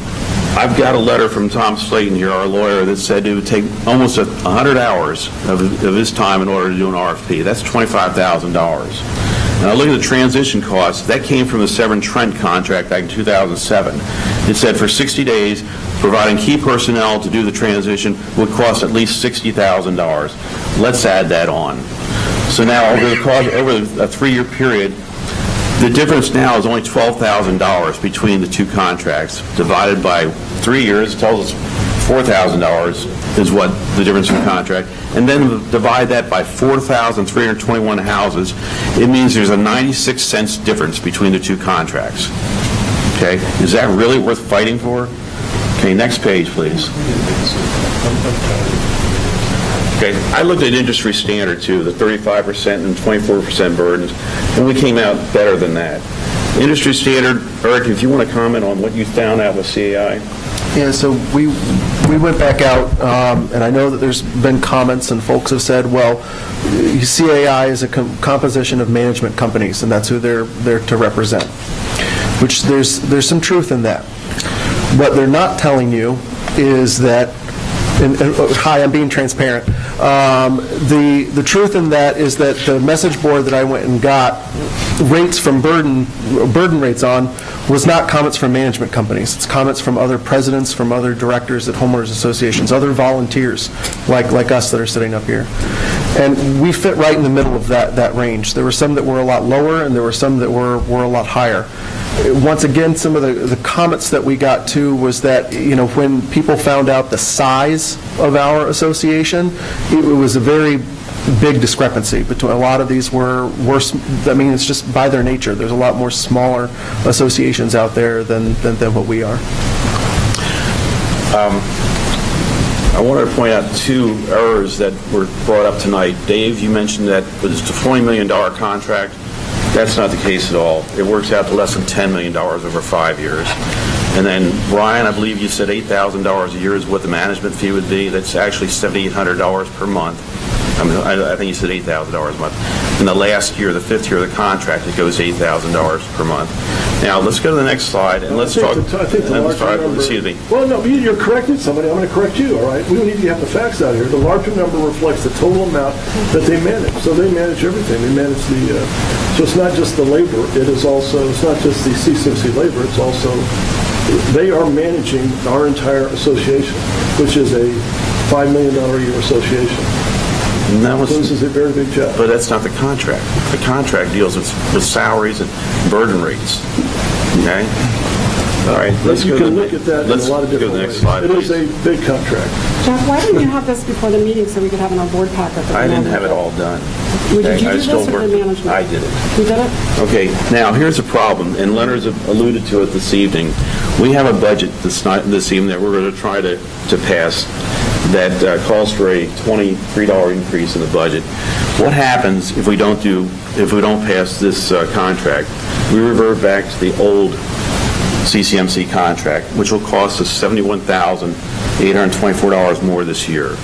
I've got a letter from Tom Slayton here, our lawyer, that said it would take almost 100 hours of his time in order to do an RFP. That's $25,000. And I look at the transition costs. That came from the Severn Trent contract back in 2007. It said for 60 days, providing key personnel to do the transition would cost at least $60,000. Let's add that on. So now over a 3-year period, the difference now is only $12,000 between the two contracts. Divided by 3 years tells us $4,000 is what the difference in the contract. And then divide that by 4,321 houses. It means there's a 96 cents difference between the two contracts. Okay, is that really worth fighting for? Okay, next page, please. Okay, I looked at industry standard too, the 35% and 24% burdens, and we came out better than that. Industry standard, Eric, if you want to comment on what you found out with CAI. Yeah, so we went back out, and I know that there's been comments and folks have said, well, CAI is a composition of management companies, and that's who they're there to represent, which there's some truth in that. What they're not telling you is that, and hi, I'm being transparent. The truth in that is that the message board that I went and got rates from burden rates on was not comments from management companies. It's comments from other presidents, from other directors at homeowners associations, other volunteers like us that are sitting up here. And we fit right in the middle of that range. There were some that were a lot lower, and there were some that were a lot higher. Once again, some of the comments that we got too was that, you know, when people found out the size of our association, it was a very big discrepancy between a lot of these were I mean, it's just by their nature. There's a lot more smaller associations out there than what we are. I wanted to point out 2 errors that were brought up tonight. Dave, you mentioned that it was a $20 million contract. That's not the case at all. It works out to less than $10 million over 5 years. And then, Brian, I believe you said $8,000 a year is what the management fee would be. That's actually $7,800 per month. I mean, I think you said $8,000 a month. In the last year, the 5th year of the contract, it goes $8,000 per month. Now, let's go to the next slide, and let's talk. I think the larger number. Excuse me. Well, no, you're correcting somebody. I'm going to correct you, all right? We don't need to have the facts out here. The larger number reflects the total amount that they manage. So they manage everything. They manage the, so it's not just the labor. It is also, it's not just the CCMC labor. It's also, they are managing our entire association, which is a $5 million a year association. So this is a very big job. But that's not the contract. The contract deals with salaries and burden rates. Okay? All right, let's You go can to the- look at that in a let's lot of go to different the next ways. slide, It is please. a big contract. Jack, why didn't you have this before the meeting so we could have it on our board packet? I didn't have it all done. Did Okay, you I do this still or work- the management? I did it. You did it? Okay, now, here's a problem, and Leonard's alluded to it this evening. We have a budget this evening that we're going to try to pass that calls for a $23 increase in the budget. What happens if we don't pass this contract? We revert back to the old CCMC contract, which will cost us $71,824 more this year.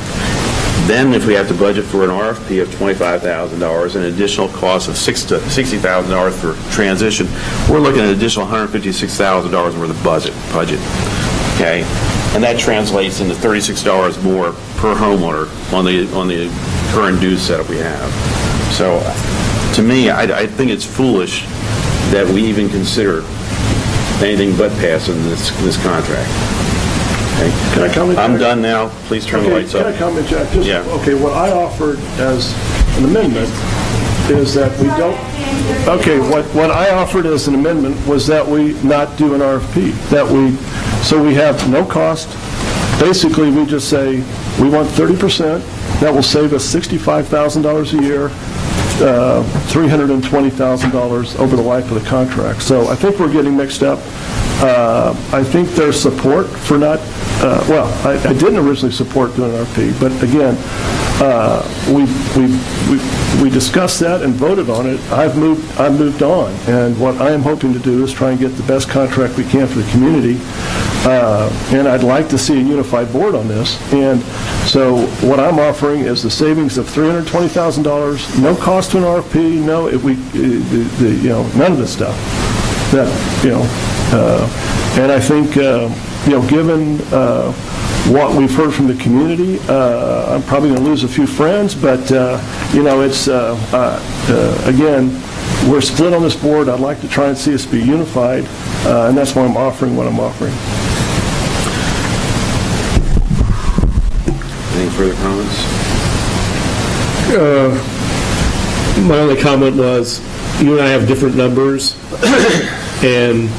Then, if we have to budget for an RFP of $25,000 and an additional cost of $60,000 for transition, we're looking at an additional $156,000 worth of budget. Okay, and that translates into $36 more per homeowner on the current dues setup we have. So, to me, I think it's foolish that we even consider anything but passing this contract. Okay. Can I comment, I'm Jack? done now. Please turn the lights up. Can I comment, Jack? Just, Yeah. Okay, what I offered as an amendment is that we don't, okay, what I offered as an amendment was that we not do an RFP, so we have no cost. Basically, we just say, we want 30%, that will save us $65,000 a year, $320,000 over the life of the contract. So I think we're getting mixed up. I think there's support for not, I didn't originally support doing an RFP, but again, we discussed that and voted on it. I've moved on, and what I am hoping to do is try and get the best contract we can for the community, and I'd like to see a unified board on this. And so what I'm offering is the savings of $320,000, no cost to an RFP, none of this stuff. And I think, given what we've heard from the community, I'm probably going to lose a few friends, but, it's, again, we're split on this board. I'd like to try and see us be unified, and that's why I'm offering what I'm offering. Any further comments? My only comment was, you and I have different numbers, and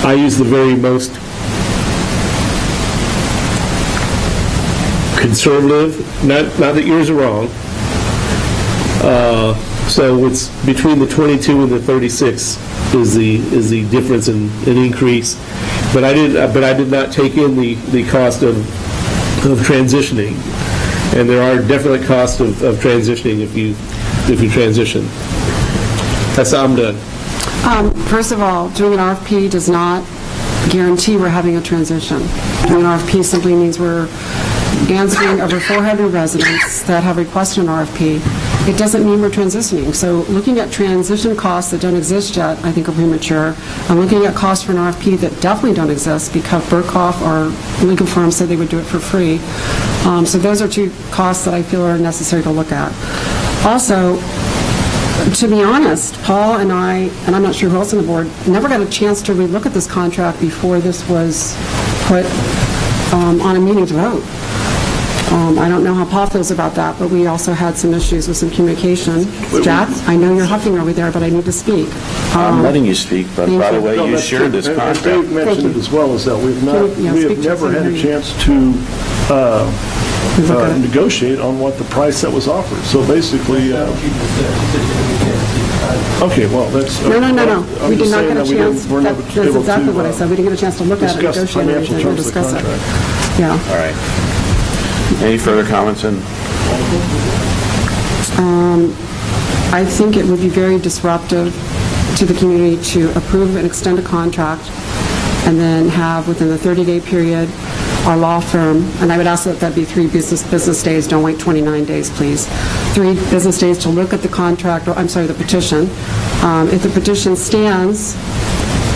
I use the very most conservative, not that yours are wrong. So it's between the 22 and the 36 is the difference in increase. But I did not take in the cost of transitioning, and there are definite costs of transitioning if you transition. That's how I'm done. First of all, doing an RFP does not guarantee we're having a transition. Doing an RFP simply means we're answering over 400 residents that have requested an RFP. It doesn't mean we're transitioning. So looking at transition costs that don't exist yet, I think are premature. I'm looking at costs for an RFP that definitely don't exist because Burkhoff or legal firms said they would do it for free. So those are two costs that I feel are necessary to look at. Also, to be honest, Paul and I, and I'm not sure who else on the board, never got a chance to relook at this contract before this was put on a meeting to vote. I don't know how Paul feels about that, but we also had some issues with some communication. Jack, I know you're huffing over there, but I need to speak. I'm letting you speak, but by the way, you shared this contract. And Dave mentioned it as well, is that we have never had a chance to negotiate on what the price that was offered. So basically, okay, well, that's... No. We did not get a chance. That's exactly what I said. We didn't get a chance to look at it, negotiate anything, or discuss it. Yeah. All right. Any further comments? I think it would be very disruptive to the community to approve and extend a contract and then have, within the 30-day period, our law firm, and I would ask that that be 3 business days, don't wait 29 days, please. 3 business days to look at the contract, or, I'm sorry, the petition. If the petition stands,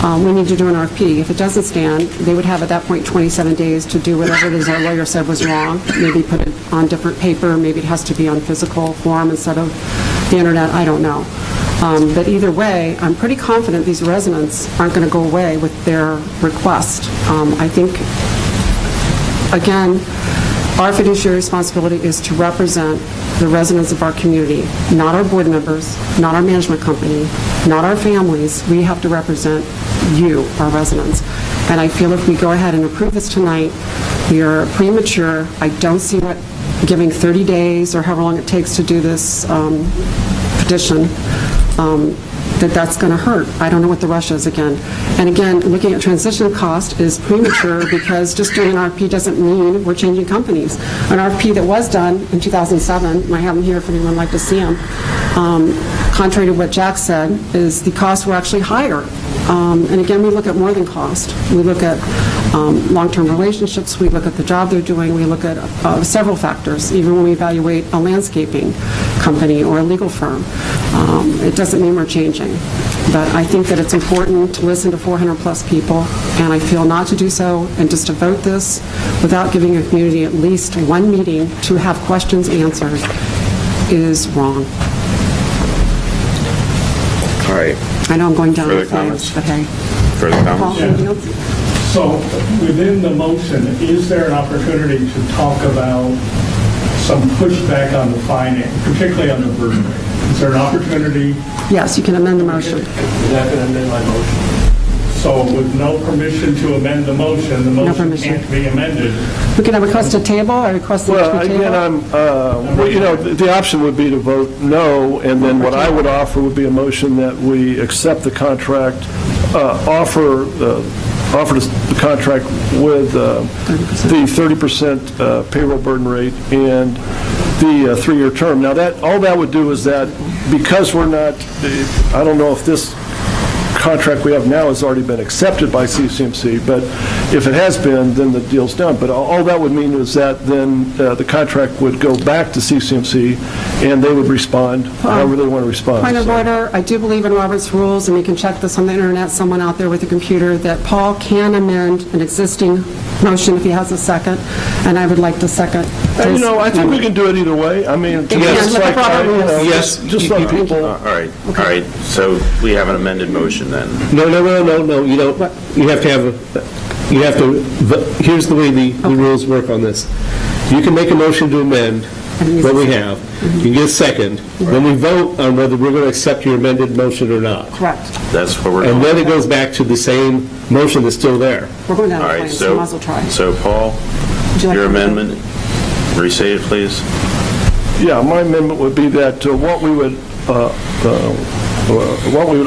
we need to do an RFP. If it doesn't stand, they would have at that point 27 days to do whatever it is our lawyer said was wrong. Maybe put it on different paper, maybe it has to be on physical form instead of the internet, I don't know. But either way, I'm pretty confident these residents aren't going to go away with their request. I think, again, our fiduciary responsibility is to represent the residents of our community, not our board members, not our management company, not our families. We have to represent you, our residents. And I feel if we go ahead and approve this tonight, we are premature. I don't see what giving 30 days or however long it takes to do this petition, that's going to hurt. I don't know what the rush is again. And again, looking at transition cost is premature because just doing an RFP doesn't mean we're changing companies. An RFP that was done in 2007, and I have them here if anyone would like to see them, contrary to what Jack said, is the costs were actually higher. And again, we look at more than cost. We look at long-term relationships, we look at the job they're doing, we look at several factors, even when we evaluate a landscaping company or a legal firm. It doesn't mean we're changing. But I think that it's important to listen to 400-plus people, and I feel not to do so and just to vote this without giving a community at least one meeting to have questions answered is wrong. All right. I know I'm going down Further the flames, comments? but hey. Further Paul, comments? anything else? So within the motion, is there an opportunity to talk about some pushback on the finance, particularly on the burden rate? Is there an opportunity? Yes, you can amend the motion. Is that going to amend my motion? So with no permission to amend the motion can't be amended. We can request a table or request it to Well, be tabled? again, the option would be to vote no, and then what I would offer would be a motion that we accept the contract, offer the contract with the 30% payroll burden rate and the 3-year term. Now, all that would do is that because we're not, I don't know if this contract we have now has already been accepted by CCMC, but if it has been, then the deal's done. But all that would mean is that then the contract would go back to CCMC, and they would respond however they want to respond. Point of order, I do believe in Robert's rules, and you can check this on the internet, someone out there with a computer, that Paul can amend an existing motion if he has a second, and I would like to second this. I think we can do it either way. I mean, Yes, just like, Yes. just like people. All right, so we have an amended motion then. No, you don't. You have to here's the way the rules work on this. You can make a motion to amend what we have. You can get a second. Then we vote on whether we're going to accept your amended motion or not. Correct. That's what we're doing. And then it goes back to the same motion that's still there. We're going down All the right, flames, so might as well try. so Paul, Would you like your to- amendment, restate it, please. Yeah, my amendment would be that what we would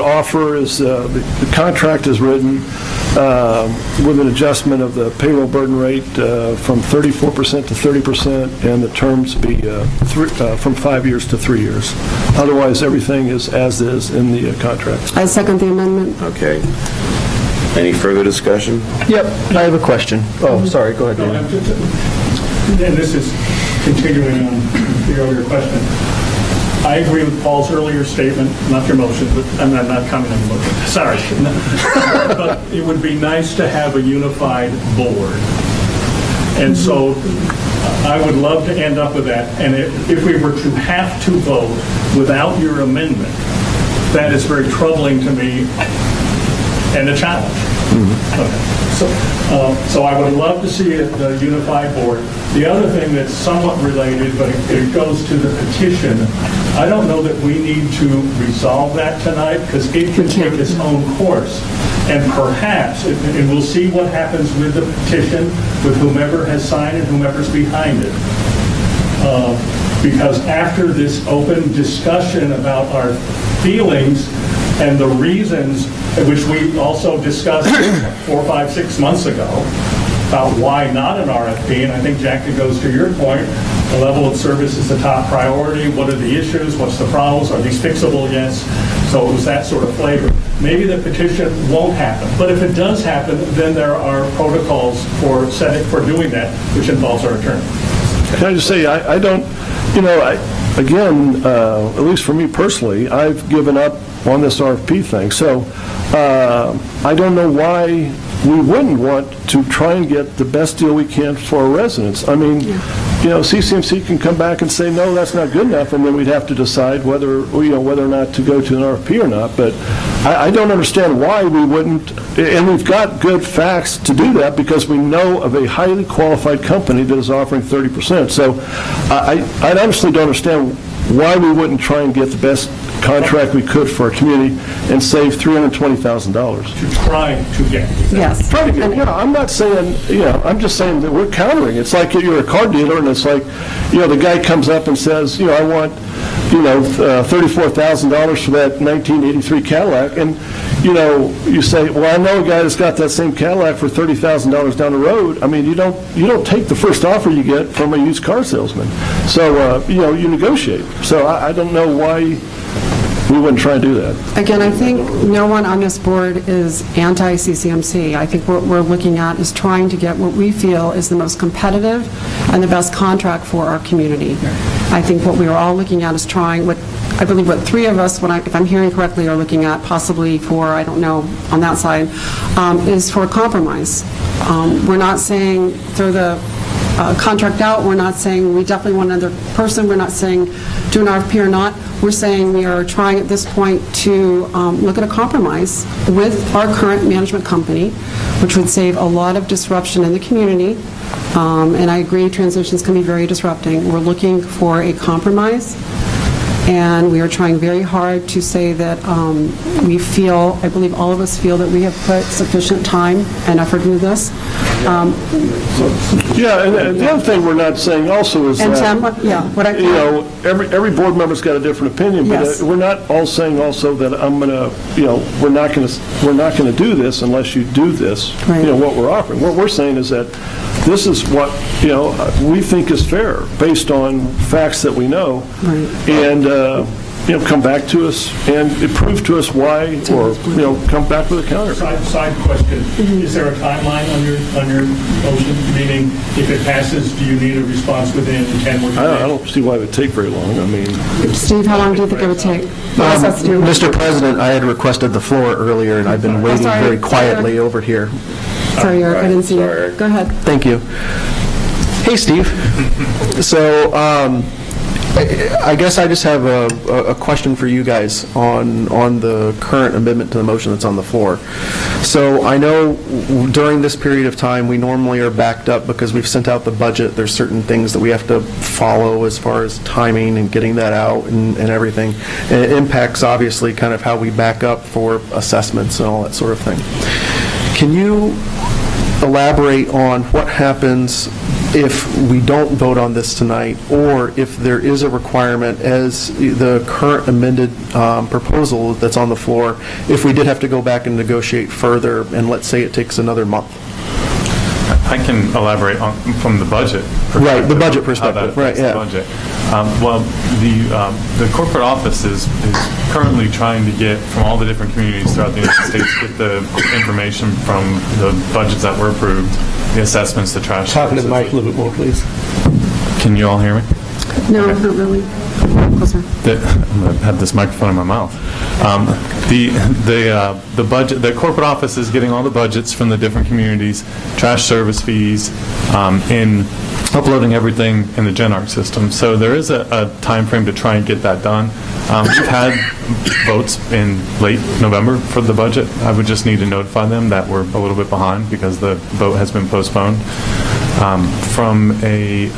offer is the contract is written with an adjustment of the payroll burden rate from 34% to 30%, and the terms be from 5 years to 3 years. Otherwise, everything is as is in the contract. I second the amendment. Okay. Any further discussion? Yep, I have a question. Oh, sorry, go ahead, No, Dan. and this is continuing on the earlier question. I agree with Paul's earlier statement, not your motion, but I'm not commenting on the motion. Sorry. But it would be nice to have a unified board. And so I would love to end up with that. And if we were to have to vote without your amendment, that is very troubling to me and a challenge. Okay. So I would love to see the unified board. The other thing that's somewhat related, but it goes to the petition, I don't know that we need to resolve that tonight because it can take its own course. And perhaps, and we'll see what happens with the petition, with whomever has signed and whomever's behind it. Because after this open discussion about our feelings and the reasons, which we also discussed 4, 5, 6 months ago, about why not an RFP, and I think, Jack, it goes to your point, the level of service is the top priority, what are the issues, what's the problems, are these fixable, yes, so it was that sort of flavor. Maybe the petition won't happen, but if it does happen, then there are protocols for doing that, which involves our attorney. Can I just say, I don't, again, at least for me personally, I've given up on this RFP thing. So I don't know why we wouldn't want to try and get the best deal we can for our residents. I mean, CCMC can come back and say, no, that's not good enough, and then we'd have to decide whether or not to go to an RFP or not. But I don't understand why we wouldn't, and we've got good facts to do that because we know of a highly qualified company that is offering 30%. So I honestly don't understand why we wouldn't try and get the best contract we could for our community and save $320,000. To try to get. Yes. Try to get, I'm not saying, I'm just saying that we're countering. It's like you're a car dealer and it's like, the guy comes up and says, I want, $34,000 for that 1983 Cadillac. And, you say, well, I know a guy that's got that same Cadillac for $30,000 down the road. I mean, you don't take the first offer you get from a used car salesman. So, you negotiate. So I don't know why we wouldn't try and do that. Again, I think no one on this board is anti-CCMC. I think what we're looking at is trying to get what we feel is the most competitive and the best contract for our community. I think what we are all looking at is trying, I believe what three of us, if I'm hearing correctly, are looking at possibly for, I don't know, on that side, is for a compromise. We're not saying throw the contract out. We're not saying we definitely want another person. We're not saying do an RFP or not. We're saying we are trying at this point to look at a compromise with our current management company, which would save a lot of disruption in the community. And I agree, transitions can be very disrupting. We're looking for a compromise. And we are trying very hard to say that we feel, I believe all of us feel that we have put sufficient time and effort into this. And the other thing we're not saying also is that, every board member's got a different opinion, but we're not all saying also that we're not going to do this unless you do this, what we're offering. What we're saying is that this is what, we think is fair based on facts that we know. And, come back to us and prove to us why, or, come back with a counter. Side question. Is there a timeline on your motion? Meaning, if it passes, do you need a response within 10 working days? I don't see why it would take very long. I mean... Steve, how long do you think it would take? Mr. President, I had requested the floor earlier, and I've been waiting very quietly over here. Sorry, Eric, I didn't see you. Go ahead. Thank you. Hey, Steve. So, I guess I just have a question for you guys on the current amendment to the motion that's on the floor. So I know during this period of time we normally are backed up because we've sent out the budget. There's certain things that we have to follow as far as timing and getting that out and everything. And it impacts obviously kind of how we back up for assessments and all that sort of thing. Can you elaborate on what happens if we don't vote on this tonight, or if there is a requirement as the current amended proposal that's on the floor, if we did have to go back and negotiate further, and let's say it takes another month? I can elaborate from the budget perspective. Right, the budget perspective, right, yeah. Budget. Well, the corporate office is currently trying to get from all the different communities throughout the United States, get the information from the budgets that were approved, the assessments, the trash. Talking to the mic a little bit more, please. Can you all hear me? No, not really. Closer. I'm going to have this microphone in my mouth. The budget, the corporate office is getting all the budgets from the different communities, trash service fees, in uploading everything in the GenArc system. So there is a time frame to try and get that done. We've had votes in late November for the budget. I would just need to notify them that we're a little bit behind because the vote has been postponed. From a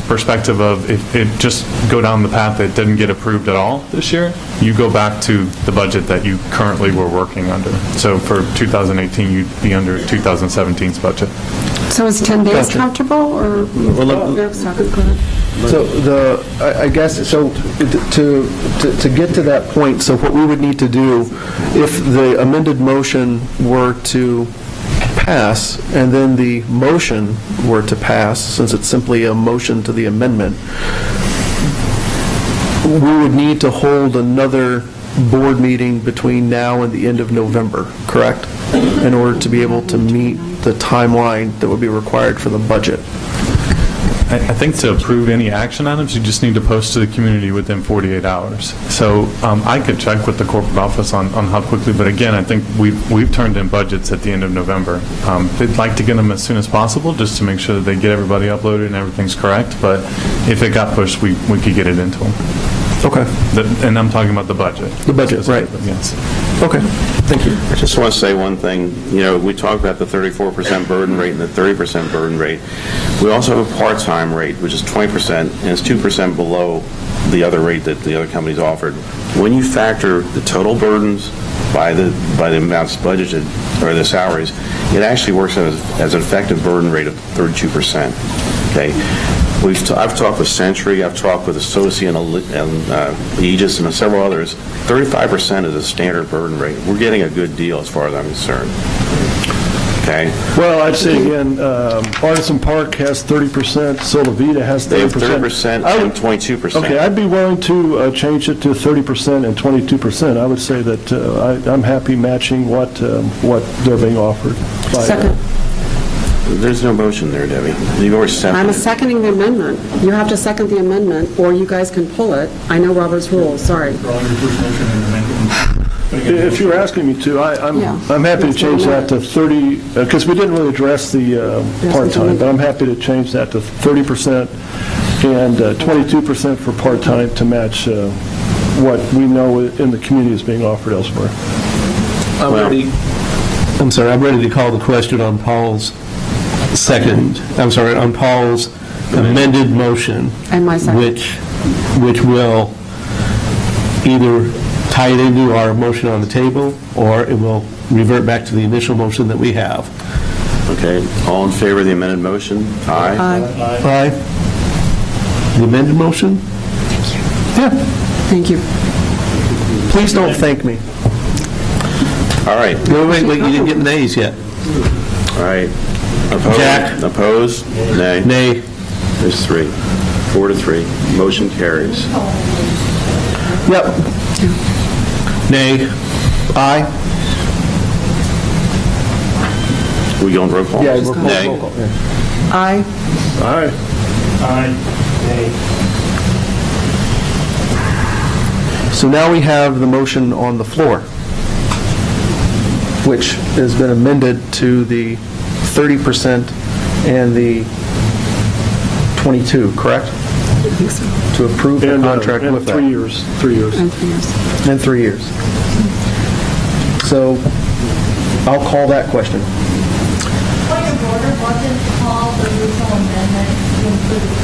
perspective of if it just go down the path that didn't get approved at all this year, you go back to the budget that you currently were working under. So for 2018, you'd be under 2017's budget. So is 10 days comfortable, or? So I guess, so to get to that point, so what we would need to do, if the amended motion were to pass, and then the motion were to pass, since it's simply a motion to the amendment, we would need to hold another board meeting between now and the end of November, correct? In order to be able to meet the timeline that would be required for the budget. I think to approve any action items, you just need to post to the community within 48 hours. So I could check with the corporate office on how quickly, but again, I think we've turned in budgets at the end of November. They'd like to get them as soon as possible, just to make sure that they get everybody uploaded and everything's correct, but if it got pushed, we could get it into them. Okay. And I'm talking about the budget. The budget, right. Yes. Okay, thank you. I just want to say one thing. We talked about the 34% burden rate and the 30% burden rate. We also have a part-time rate, which is 20%, and it's 2% below the other rate that the other companies offered. When you factor the total burdens by the amounts budgeted, or the salaries, it actually works as an effective burden rate of 32%. Okay. I've talked with Century, I've talked with Associ and Aegis and several others. 35% is a standard burden rate. We're getting a good deal as far as I'm concerned. Okay. Well, I'd say again, Artisan Park has 30%, Solivita has 30%. They have 30% and 22%. Okay, I'd be willing to change it to 30% and 22%. I would say that I'm happy matching what they're being offered. Second. There's no motion there, Debbie. You've already seconded. I'm seconding the amendment. You have to second the amendment, or you guys can pull it. I know Robert's rules, sorry. If you're asking me to, I'm happy to change that to 30, because we didn't really address the part-time, but I'm happy to change that to 30% and 22% for part-time to match what we know in the community is being offered elsewhere. I'm ready to call the question on Paul's on Paul's amended motion, and my second, which will either tie it into our motion on the table, or it will revert back to the initial motion that we have. Okay. All in favor of the amended motion? Aye. Aye. The amended motion? Yeah. Thank you. Please don't thank me. All right. Wait, you didn't get the nays yet. All right. Opposed? Jack? Opposed? Nay. Nay. There's 3. 4-3. Motion carries. Yep. Nay. Aye. We going roll call? Yeah, Nay. roll call. Yeah. Aye. Aye. Aye. Nay. So now we have the motion on the floor, which has been amended to the 30% and the 22, correct? I think so. To approve the contract with that. 3 years. 3 years. And 3 years. And 3 years. So I'll call that question. Point of order, wasn't Paul the original amendment to include the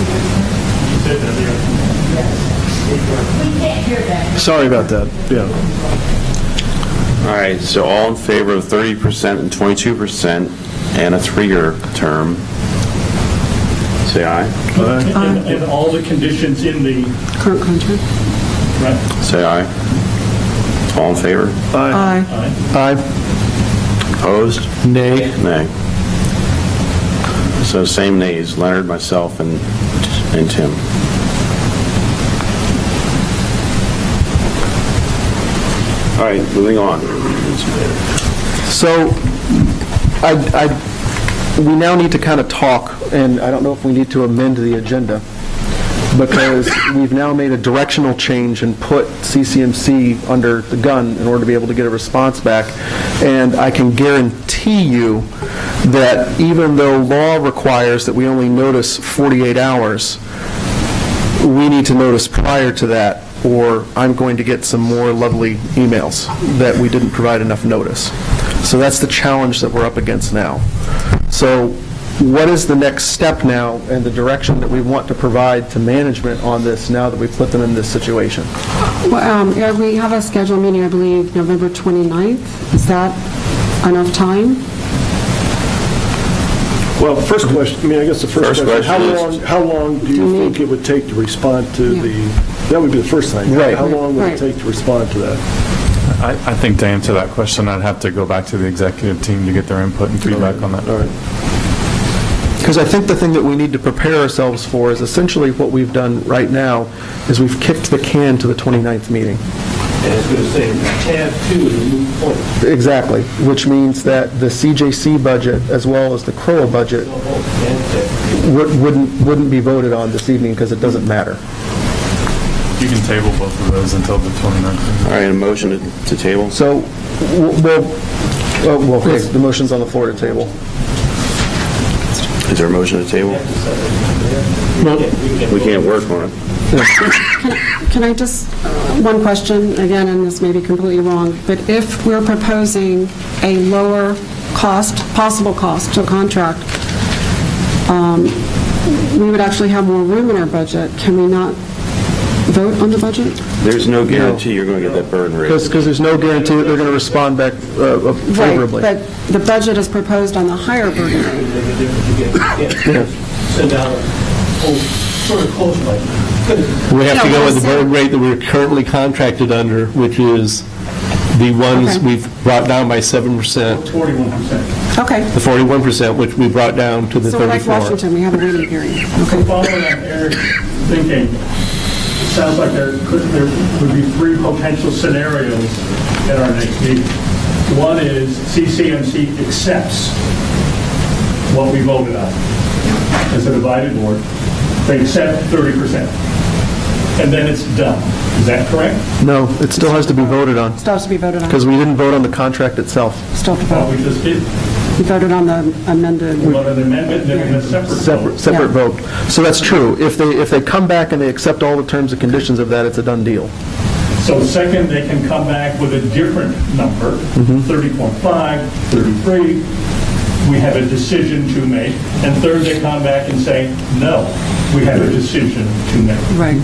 We can't hear that. Sorry about that, yeah. All right. So all in favor of 30% and 22% and a 3-year term, say aye. And all the conditions in the Current contract? right. Say aye. All in favor? Aye. Aye. Opposed? Nay. Nay. So same nays, Leonard, myself, and Tim. All right, moving on. So we now need to kind of talk, and I don't know if we need to amend the agenda, because we've now made a directional change and put CCMC under the gun in order to be able to get a response back. And I can guarantee you that even though law requires that we only notice 48 hours, we need to notice prior to that, or I'm going to get some more lovely emails that we didn't provide enough notice. So that's the challenge that we're up against now. So what is the next step now and the direction that we want to provide to management on this now that we've put them in this situation? Well, yeah, we have a scheduled meeting, I believe, November 29th. Is that enough time? Well, the first question, I guess the first question, is, how long do you think it would take to respond to that would be the first thing. Right. How long would it take to respond to that? I think to answer that question, I'd have to go back to the executive team to get their input and feedback on that. All right. Because I think the thing that we need to prepare ourselves for is essentially what we've done right now is we've kicked the can to the 29th meeting. And it's going to say tab 2 is a new point. Exactly, which means that the CJC budget as well as the CROA budget wouldn't be voted on this evening because it doesn't matter. You can table both of those until the 29th. All right, a motion to table? So, okay, the motion's on the floor to table. Is there a motion to table? We can't work on it. Can I just, one question, again, and this may be completely wrong, but if we're proposing a lower cost, possible cost to a contract, we would actually have more room in our budget. Can we not vote on the budget? There's no guarantee you're going to get that burn rate. Because there's no guarantee that they're going to respond back favorably. Right, but the budget is proposed on the higher burden rate. Send out sort of close budget. We have to go with the burden rate that we're currently contracted under, which is the ones we've brought down by 7%. 41%. Okay. The 41%, which we brought down to the 34%. So like Washington, we have a waiting period. Okay. Following on Eric's thinking, it sounds like there would be three potential scenarios at our next meeting. One is CCMC accepts what we voted on as a divided board. They accept 30%. And then it's done. Is that correct? No, it still has to be voted on. Still has to be voted on. Because we didn't vote on the contract itself. Still to vote. We just did. We voted on the amended. We voted on the amendment, and then a Separate vote. So that's true. If they come back and they accept all the terms and conditions of that, it's a done deal. So second, they can come back with a different number, 30.5, 33. We have a decision to make. And third, they come back and say, no, we have a decision to make. Right.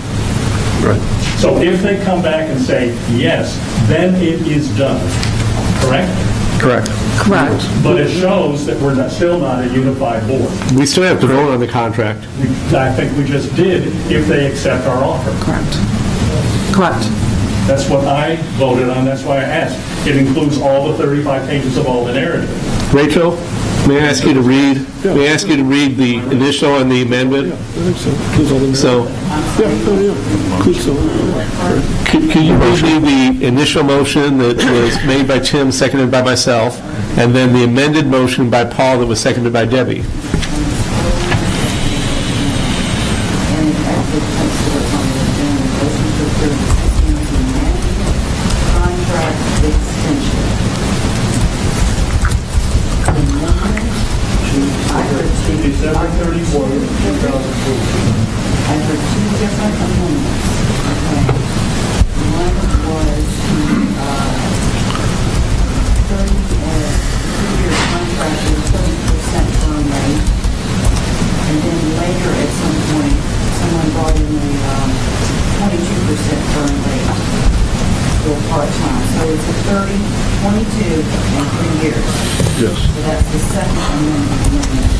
Right. So if they come back and say yes, then it is done. Correct? Correct. Correct. But it shows that we're still not a unified board. We still have to vote on the contract. I think we just did if they accept our offer. Correct. Correct. That's what I voted on. That's why I asked. It includes all the 35 pages of all the narrative. Rachel, may I ask you to read? May I ask you to read the initial and the amendment? I think so. Includes all the So, Includes all can you read me the initial motion that was made by Tim, seconded by myself, and then the amended motion by Paul that was seconded by Debbie? December 31, 2014. I heard two different amendments. Okay. One was 3-year contract with 30% burn rate. And then later at some point, someone brought in a 22% burn rate for part-time. So it's a 30, 22, and 3 years. Yes. So that's the second amendment.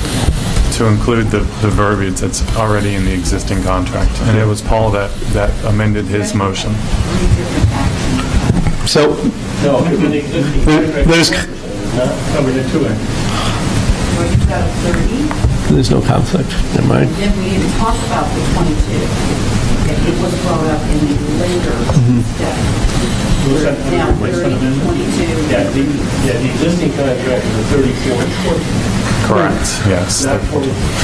To include the verbiage that's already in the existing contract. And it was Paul that amended his motion. So, there's there's no conflict. Never mind. Then we didn't talk about the 22. It was brought up in the later step. Now 30, 22. Yeah, the existing contract is a 34. Correct, yes.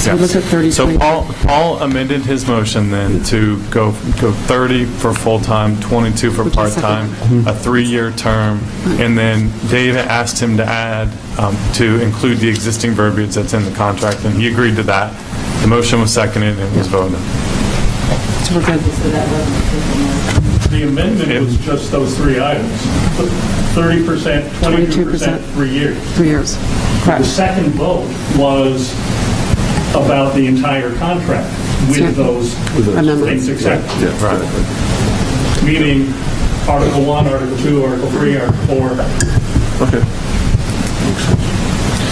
So was it 30? So Paul amended his motion then to go 30 for full-time, 22 for part-time, a 3-year term, and then Dave asked him to add, to include the existing verbiage that's in the contract, and he agreed to that. The motion was seconded and it was voted. So we're good. The amendment was just those three items. 30%, 22%, 3 years. 3 years. The second vote was about the entire contract with those things accepted. Yeah, right. Meaning Article 1, Article 2, Article 3, Article 4. Okay.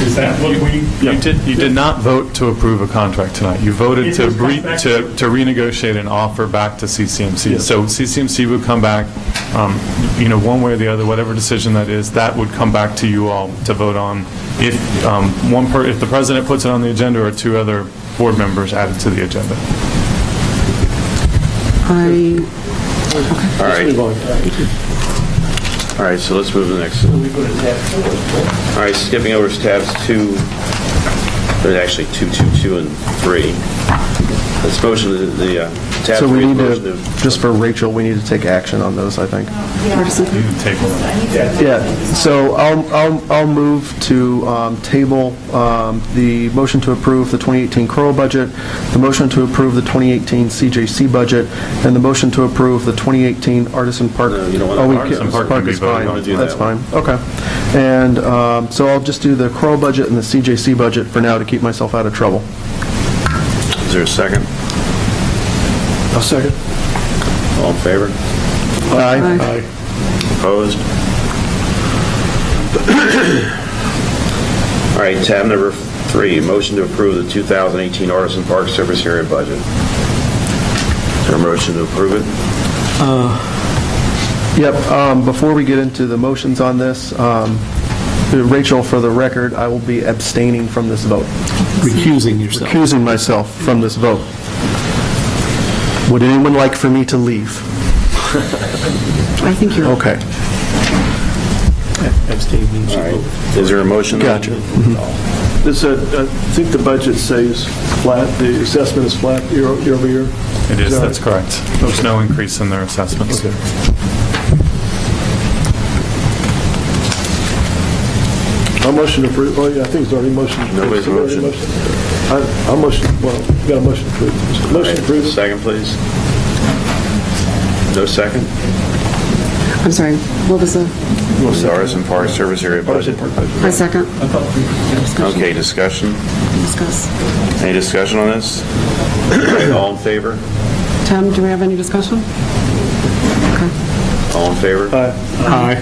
Is that what we... You did not vote to approve a contract tonight. You voted to renegotiate an offer back to CCMC. Yes. So CCMC would come back, one way or the other, whatever decision that is, that would come back to you all to vote on. If if the president puts it on the agenda or 2 other board members add it to the agenda. All right. All right, so let's move to the next. All right, skipping over to tabs 2 There's actually 2, and 3. This motion, the tab So we 3 need motion to, just for Rachel, we need to take action on those, I think. Yeah, so I'll move to table the motion to approve the 2018 CROA budget, the motion to approve the 2018 CJC budget, and the motion to approve the 2018 Artisan Park. No, you don't want Oh, we Artisan can't- Park Park is can be voted fine. on. Do That's that fine. one. Okay. And so I'll just do the CROA budget and the CJC budget for now to keep myself out of trouble. Is there a second? I'll second. All in favor? Aye. Opposed? All right, tab number 3, motion to approve the 2018 Artisan Park Service Area budget. Is there a motion to approve it? Yep, before we get into the motions on this, Rachel, for the record, I will be abstaining from this vote. Recusing yourself. Recusing myself from this vote. Would anyone like for me to leave? I think you're... Okay. Abstain means you vote. Is there a motion? Gotcha. This, I think the budget stays flat, the assessment is flat year over year. It is, that that's correct. There's no increase in their assessments. I'll motion to approve, oh yeah, I think it's already motion. Nobody's motion. I'll motion, well, we got a motion to approve. Motion to approve. Second, please. No second? I'm sorry, what was the... The Artisan Park Service Area budget. My second? Okay, discussion. Discuss. Any discussion on this? All in favor? Tim, do we have any discussion? Okay. All in favor? Aye.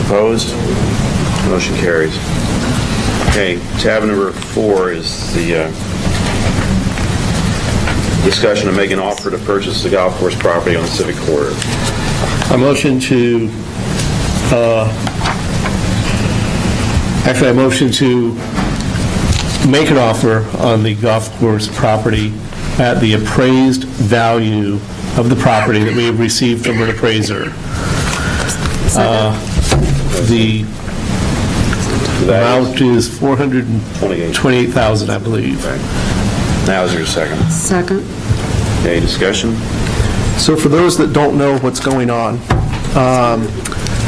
Opposed? Motion carries. Okay, tab number 4 is the discussion of making an offer to purchase the golf course property on the Civic Corridor. A motion to, actually, I motion to make an offer on the golf course property at the appraised value of the property that we have received from an appraiser. The amount is $428,000, I believe. Now is there a second? Second. Okay, discussion? So for those that don't know what's going on,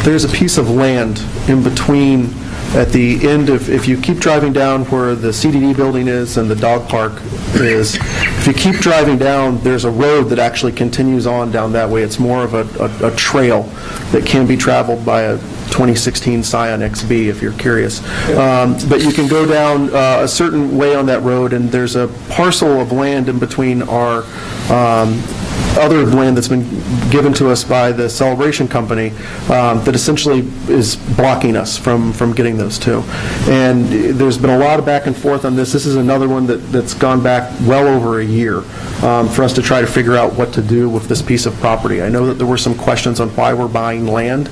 there's a piece of land in between at the end of, if you keep driving down where the CDD building is and the dog park is, if you keep driving down, there's a road that actually continues on down that way. It's more of a trail that can be traveled by a 2016 Scion XB, if you're curious. But you can go down a certain way on that road, and there's a parcel of land in between our other land that's been given to us by the Celebration Company that essentially is blocking us from getting those two. And there's been a lot of back and forth on this. This is another one that's gone back well over a year for us to try to figure out what to do with this piece of property. I know that there were some questions on why we're buying land.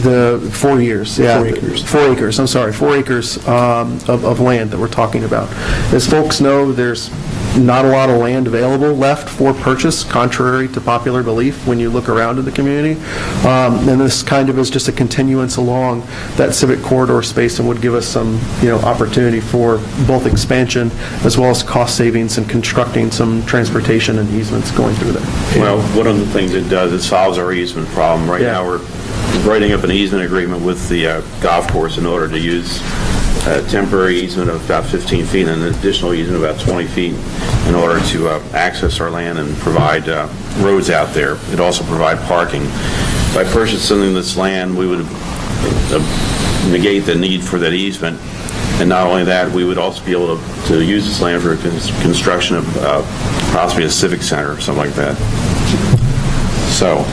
4 years, yeah. 4 acres. 4 acres, I'm sorry, 4 acres of land that we're talking about. As folks know, there's not a lot of land available left for purchase, contrary to popular belief when you look around in the community. And this kind of is just a continuance along that civic corridor space and would give us some, opportunity for both expansion as well as cost savings and constructing some transportation and easements going through there. Well, one of the things it does, it solves our easement problem. Right now, we're writing up an easement agreement with the golf course in order to use a temporary easement of about 15 feet and an additional easement of about 20 feet in order to access our land and provide roads out there. It also provide parking. By purchasing this land, we would negate the need for that easement. And not only that, we would also be able to use this land for construction of possibly a civic center or something like that. So,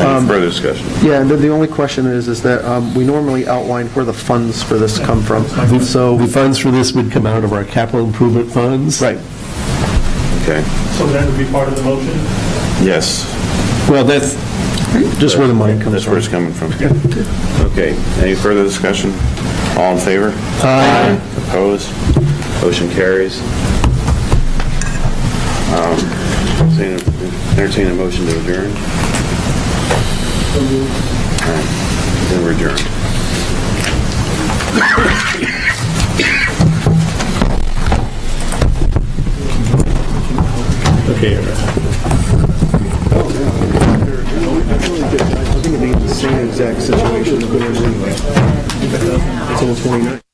any further discussion? Yeah, and then the only question is that we normally outline where the funds for this come from. So the funds for this would come out of our capital improvement funds? Right. Okay. So that would be part of the motion? Yes. Well, that's just where the money comes That's from. where it's coming from. Okay. Any further discussion? All in favor? Aye. Opposed? Motion carries. Entertain a motion to adjourn. All right. Then we're adjourned. years anyway. It's on the 29th.